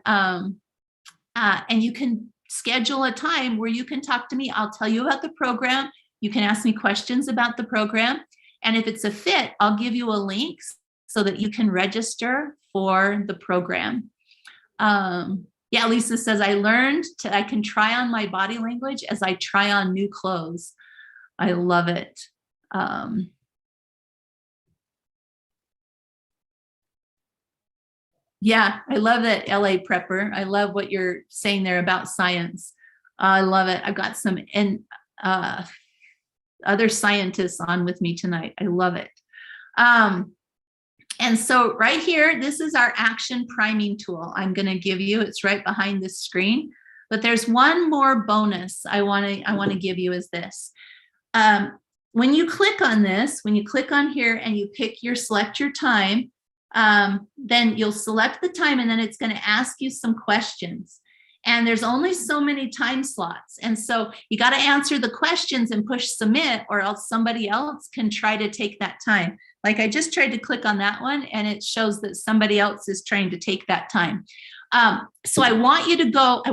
schedule a time where you can talk to me. I'll tell you about the program. You can ask me questions about the program. And if it's a fit, I'll give you a link so that you can register for the program. Yeah, Lisa says, I learned I can try on my body language as I try on new clothes. I love it. Yeah, I love it, LA Prepper. I love what you're saying there about science. I love it. I've got some other scientists on with me tonight. I love it. And so right here, this is our action priming tool I'm going to give you. It's right behind this screen. But there's one more bonus I want to give you is this. When you click on this, when you click on here and you select your time, then you'll select the time, and then it's going to ask you some questions. And there's only so many time slots. And so you got to answer the questions and push submit, or else somebody else can try to take that time. Like I just tried to click on that one, and it shows that somebody else is trying to take that time. So I want you to go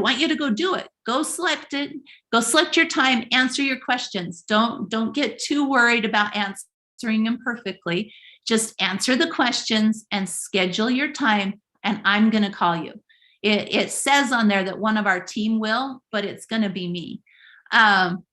do it. Go select it. Go select your time. Answer your questions. Don't get too worried about answering them perfectly. Just answer the questions and schedule your time, and I'm going to call you. It says on there that one of our team will, but it's going to be me. And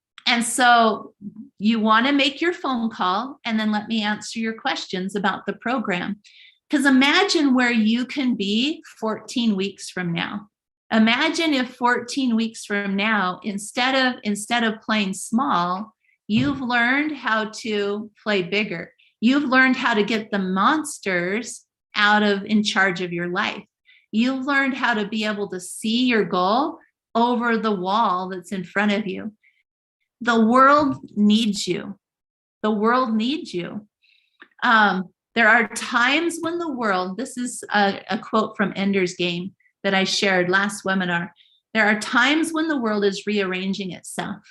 so you want to make your phone call and then let me answer your questions about the program. Because imagine where you can be 14 weeks from now. Imagine if 14 weeks from now, instead of playing small, you've learned how to play bigger. You've learned how to get the monsters in charge of your life. You've learned how to be able to see your goal over the wall that's in front of you. The world needs you. The world needs you. There are times when the world, this is a quote from Ender's Game that I shared last webinar. There are times when the world is rearranging itself.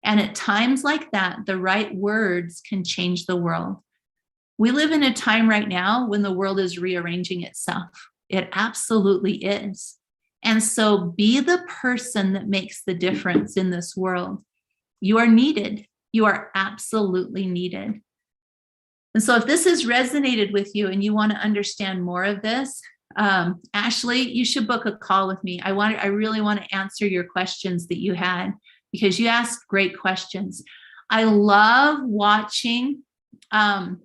And at times like that, the right words can change the world. We live in a time right now when the world is rearranging itself. It absolutely is. And so be the person that makes the difference in this world. You are needed. You are absolutely needed. And so if this has resonated with you and you want to understand more of this, Ashley, you should book a call with me. I really want to answer your questions that you had, because you asked great questions. I love watching. That's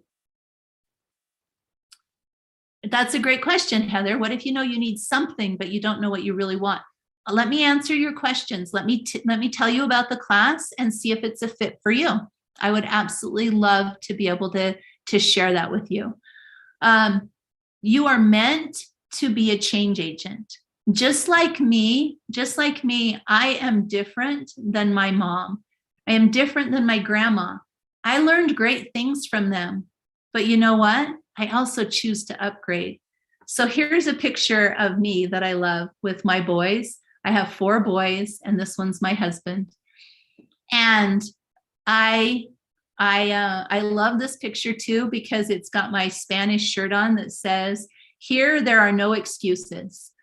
a great question, Heather. What if you know you need something, but you don't know what you really want? Let me answer your questions. Let me tell you about the class and see if it's a fit for you. I would absolutely love to be able to share that with you. You are meant to be a change agent. Just like me, I am different than my mom. I am different than my grandma. I learned great things from them. But you know what? I also choose to upgrade. So here's a picture of me that I love with my boys. I have 4 boys, and this one's my husband. And I love this picture too, because it's got my Spanish shirt on that says, "Here, there are no excuses."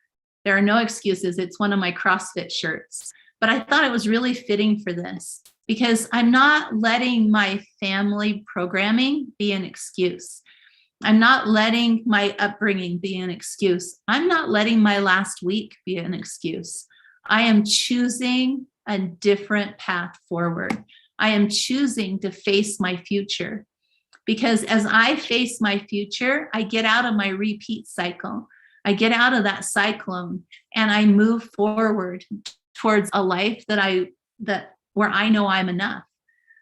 There are no excuses. It's one of my CrossFit shirts. But I thought it was really fitting for this because I'm not letting my family programming be an excuse. I'm not letting my upbringing be an excuse. I'm not letting my last week be an excuse. I am choosing a different path forward. I am choosing to face my future, because as I face my future, I get out of my repeat cycle. I get out of that cyclone and I move forward towards a life where I know I'm enough.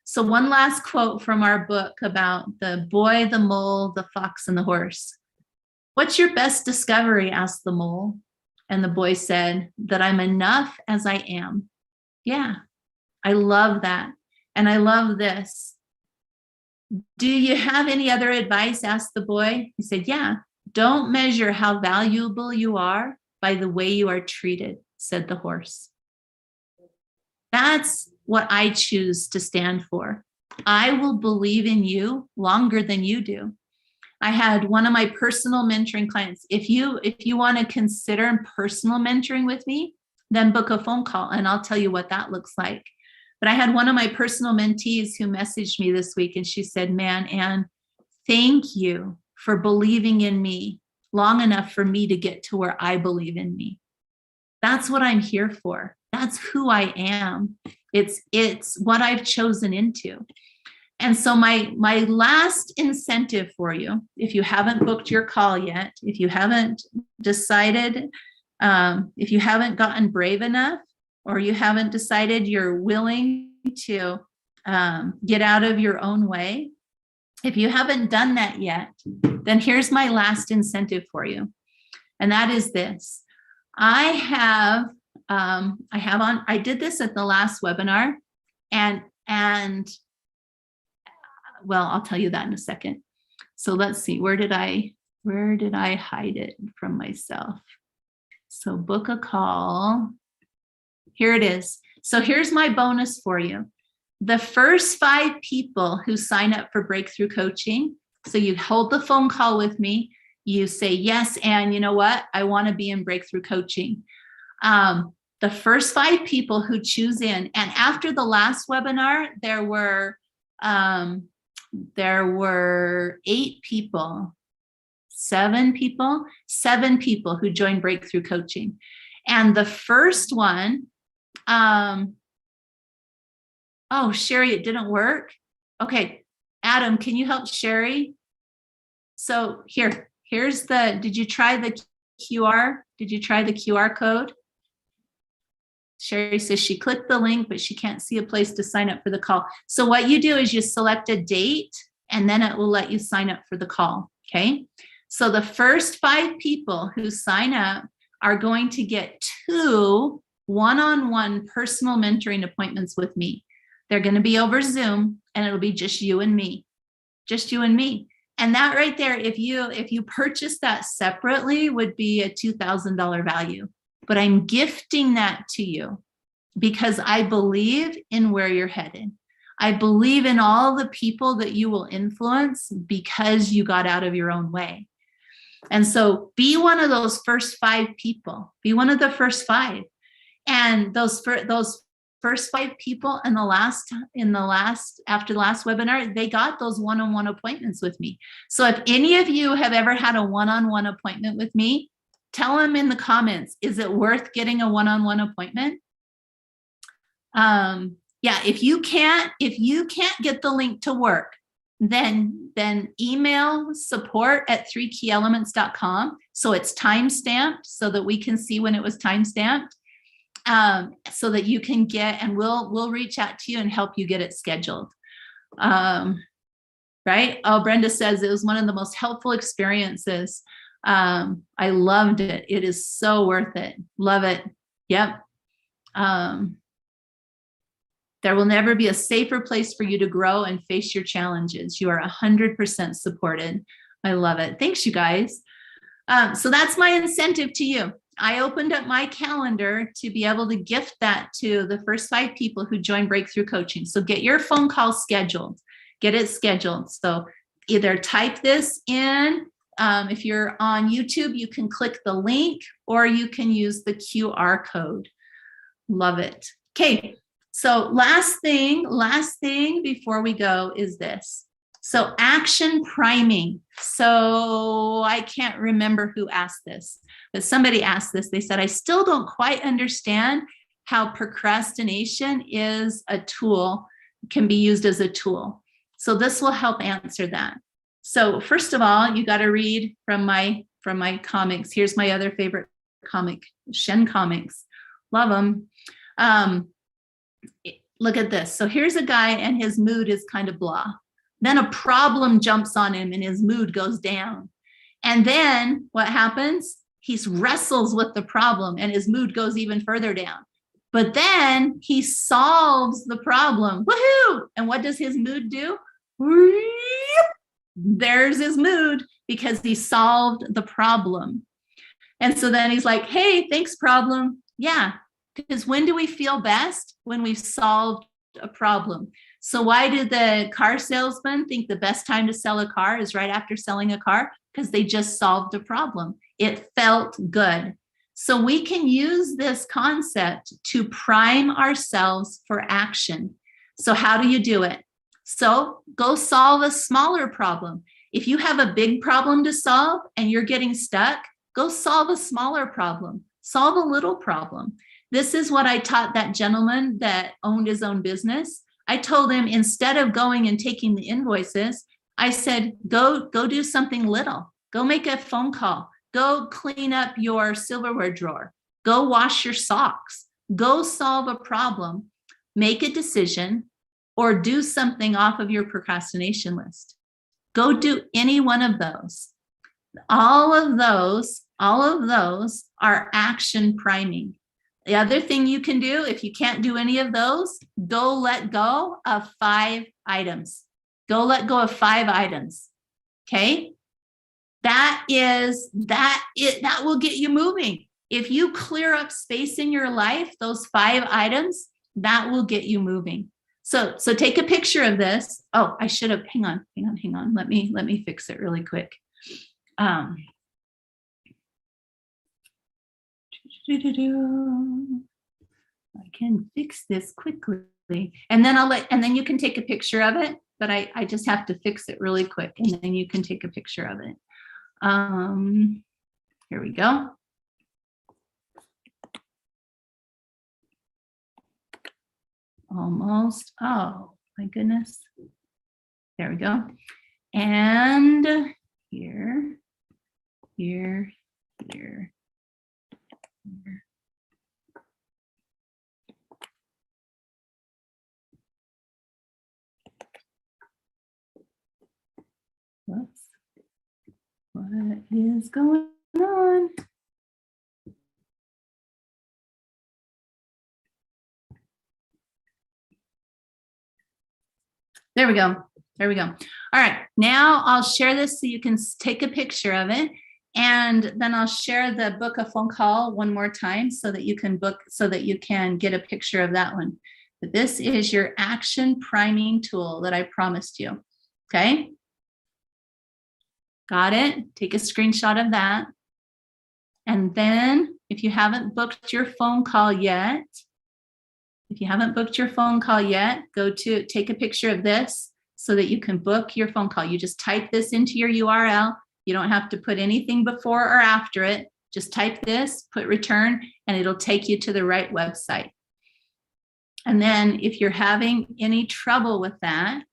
So one last quote from our book about the boy, the mole, the fox, and the horse. "What's your best discovery?" asked the mole. And the boy said, "That I'm enough as I am." Yeah, I love that. And I love this. "Do you have any other advice?" asked the boy. He said, "Yeah. Don't measure how valuable you are by the way you are treated," said the horse. That's what I choose to stand for. I will believe in you longer than you do. I had one of my personal mentoring clients. If you want to consider personal mentoring with me, then book a phone call and I'll tell you what that looks like. But I had one of my personal mentees who messaged me this week and she said, "Man, Ann, thank you for believing in me long enough for me to get to where I believe in me." That's what I'm here for. That's who I am. It's what I've chosen into. And so my last incentive for you, if you haven't booked your call yet, if you haven't decided, if you haven't gotten brave enough, or you haven't decided you're willing to get out of your own way, if you haven't done that yet, then here's my last incentive for you. And that is this. I did this at the last webinar, and well, I'll tell you that in a second. So let's see, where did I hide it from myself? So book a call. Here it is. So here's my bonus for you. The first 5 people who sign up for breakthrough coaching, so you hold the phone call with me, you say, "Yes, and you know what? I want to be in breakthrough coaching." The first 5 people who choose in, and after the last webinar, there were 8 people, 7 people who joined breakthrough coaching. And the first one, oh, Sherry, it didn't work. Okay, Adam, can you help Sherry? So here's did you try the QR? Did you try the QR code? Sherry says she clicked the link, but she can't see a place to sign up for the call. So what you do is you select a date and then it will let you sign up for the call, okay? So the first 5 people who sign up are going to get 2 one-on-one personal mentoring appointments with me. They're going to be over Zoom and it'll be just you and me, And that right there, if you purchase that separately, would be a $2,000 value. But I'm gifting that to you because I believe in where you're headed. I believe in all the people that you will influence because you got out of your own way. And so be one of those first 5 people. Be one of the first 5. And those first 5 people after the last webinar, they got those one-on-one appointments with me. So if any of you have ever had a one-on-one appointment with me, tell them in the comments, is it worth getting a one-on-one appointment? Yeah, if you can't get the link to work, then email support@3keyelements.com. So it's time stamped so that we can see when it was time stamped. So that you can get, and we'll reach out to you and help you get it scheduled. Right? Oh, Brenda says it was one of the most helpful experiences. I loved it. It is so worth it. Love it. Yep. There will never be a safer place for you to grow and face your challenges. You are 100% supported. I love it. Thanks, you guys. So that's my incentive to you. I opened up my calendar to be able to gift that to the first 5 people who join Breakthrough Coaching. So get your phone call scheduled. Get it scheduled. So either type this in. If you're on YouTube, you can click the link or you can use the QR code. Love it. Okay. So last thing before we go is this. So action priming. So I can't remember who asked this, but somebody asked this. They said, I still don't quite understand how procrastination is a tool, can be used as a tool. So this will help answer that. So first of all, you got to read from my comics. Here's my other favorite comic, Shen Comics. Love them. Look at this. So here's a guy and his mood is kind of blah. Then a problem jumps on him and his mood goes down. And then what happens? He wrestles with the problem and his mood goes even further down. But then he solves the problem. Woohoo! And what does his mood do? There's his mood because he solved the problem. And so then he's like, hey, thanks, problem. Yeah, because when do we feel best? When we've solved a problem. So why did the car salesman think the best time to sell a car is right after selling a car? Because they just solved a problem. It felt good. So we can use this concept to prime ourselves for action. So how do you do it? So go solve a smaller problem. If you have a big problem to solve and you're getting stuck, go solve a smaller problem. Solve a little problem. This is what I taught that gentleman that owned his own business. I told him, instead of going and taking the invoices, I said, go do something little. Go make a phone call. Go clean up your silverware drawer. Go wash your socks. Go solve a problem. Make a decision or do something off of your procrastination list. Go do any one of those. All of those are action priming. The other thing you can do, if you can't do any of those, go let go of 5 items. Go let go of 5 items. Okay? That will get you moving. If you clear up space in your life, those 5 items, that will get you moving. So take a picture of this. Oh, I should have, hang on. Let me fix it really quick. I can fix this quickly, and then you can take a picture of it, but I just have to fix it really quick, and then you can take a picture of it. Here we go. Almost. Oh my goodness. There we go. And here. Whoops. What is going on? There we go. All right, now I'll share this so you can take a picture of it. And then I'll share the book a phone call one more time so that you can get a picture of that one. But this is your action priming tool that I promised you. Okay. Got it? Take a screenshot of that. And then if you haven't booked your phone call yet, go to take a picture of this so that you can book your phone call. You just type this into your URL. You don't have to put anything before or after it. Just type this, put return, and it'll take you to the right website. And then if you're having any trouble with that,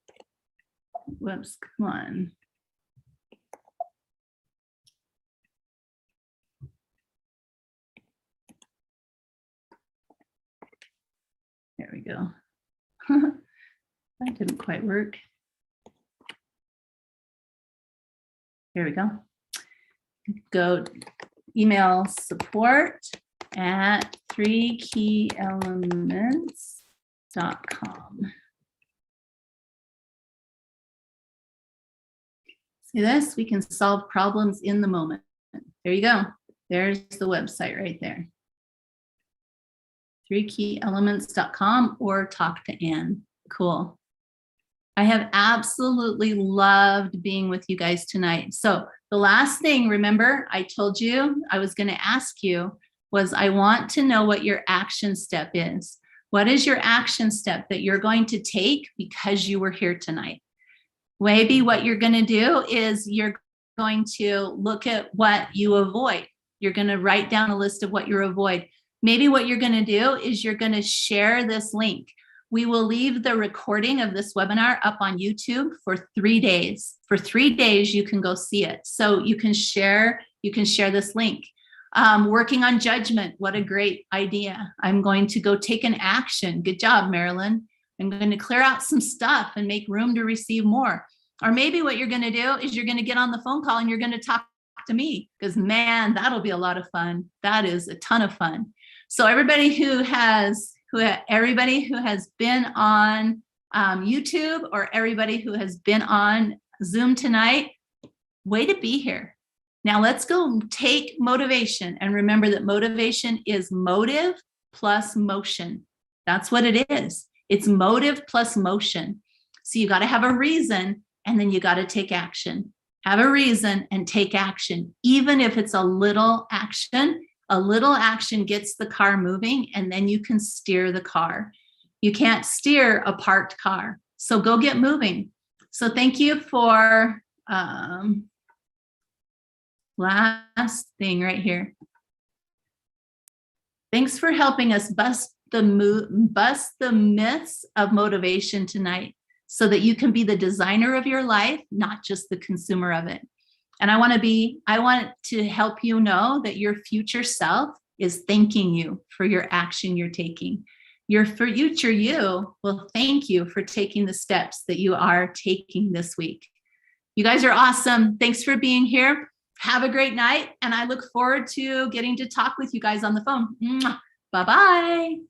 whoops, come on. There we go. That didn't quite work. Here we go. Go email support at 3keyelements.com. See this? We can solve problems in the moment. There you go. There's the website right there. 3keyelements.com or talk to Ann. Cool. I have absolutely loved being with you guys tonight. So the last thing, remember, I told you I was going to ask you was I want to know what your action step is. What is your action step that you're going to take because you were here tonight? Maybe what you're going to do is you're going to look at what you avoid. You're going to write down a list of what you avoid. Maybe what you're going to do is you're going to share this link. We will leave the recording of this webinar up on YouTube for 3 days. For 3 days, you can go see it. So you can share this link. Working on judgment, what a great idea. I'm going to go take an action. Good job, Marilyn. I'm going to clear out some stuff and make room to receive more. Or maybe what you're going to do is you're going to get on the phone call and you're going to talk to me, because man, that'll be a lot of fun. That is a ton of fun. So everybody who has been on YouTube or everybody who has been on Zoom tonight, way to be here. Now let's go take motivation, and remember that motivation is motive plus motion. That's what it is. It's motive plus motion. So you got to have a reason, and then you got to take action. Have a reason and take action, even if it's a little action. A little action gets the car moving, and then you can steer the car. You can't steer a parked car. So go get moving. So thank you for last thing right here. Thanks for helping us bust the myths of motivation tonight so that you can be the designer of your life, not just the consumer of it. And I want to help you know that your future self is thanking you for your action you're taking. Your future you will thank you for taking the steps that you are taking this week. You guys are awesome. Thanks for being here. Have a great night. And I look forward to getting to talk with you guys on the phone. Bye-bye.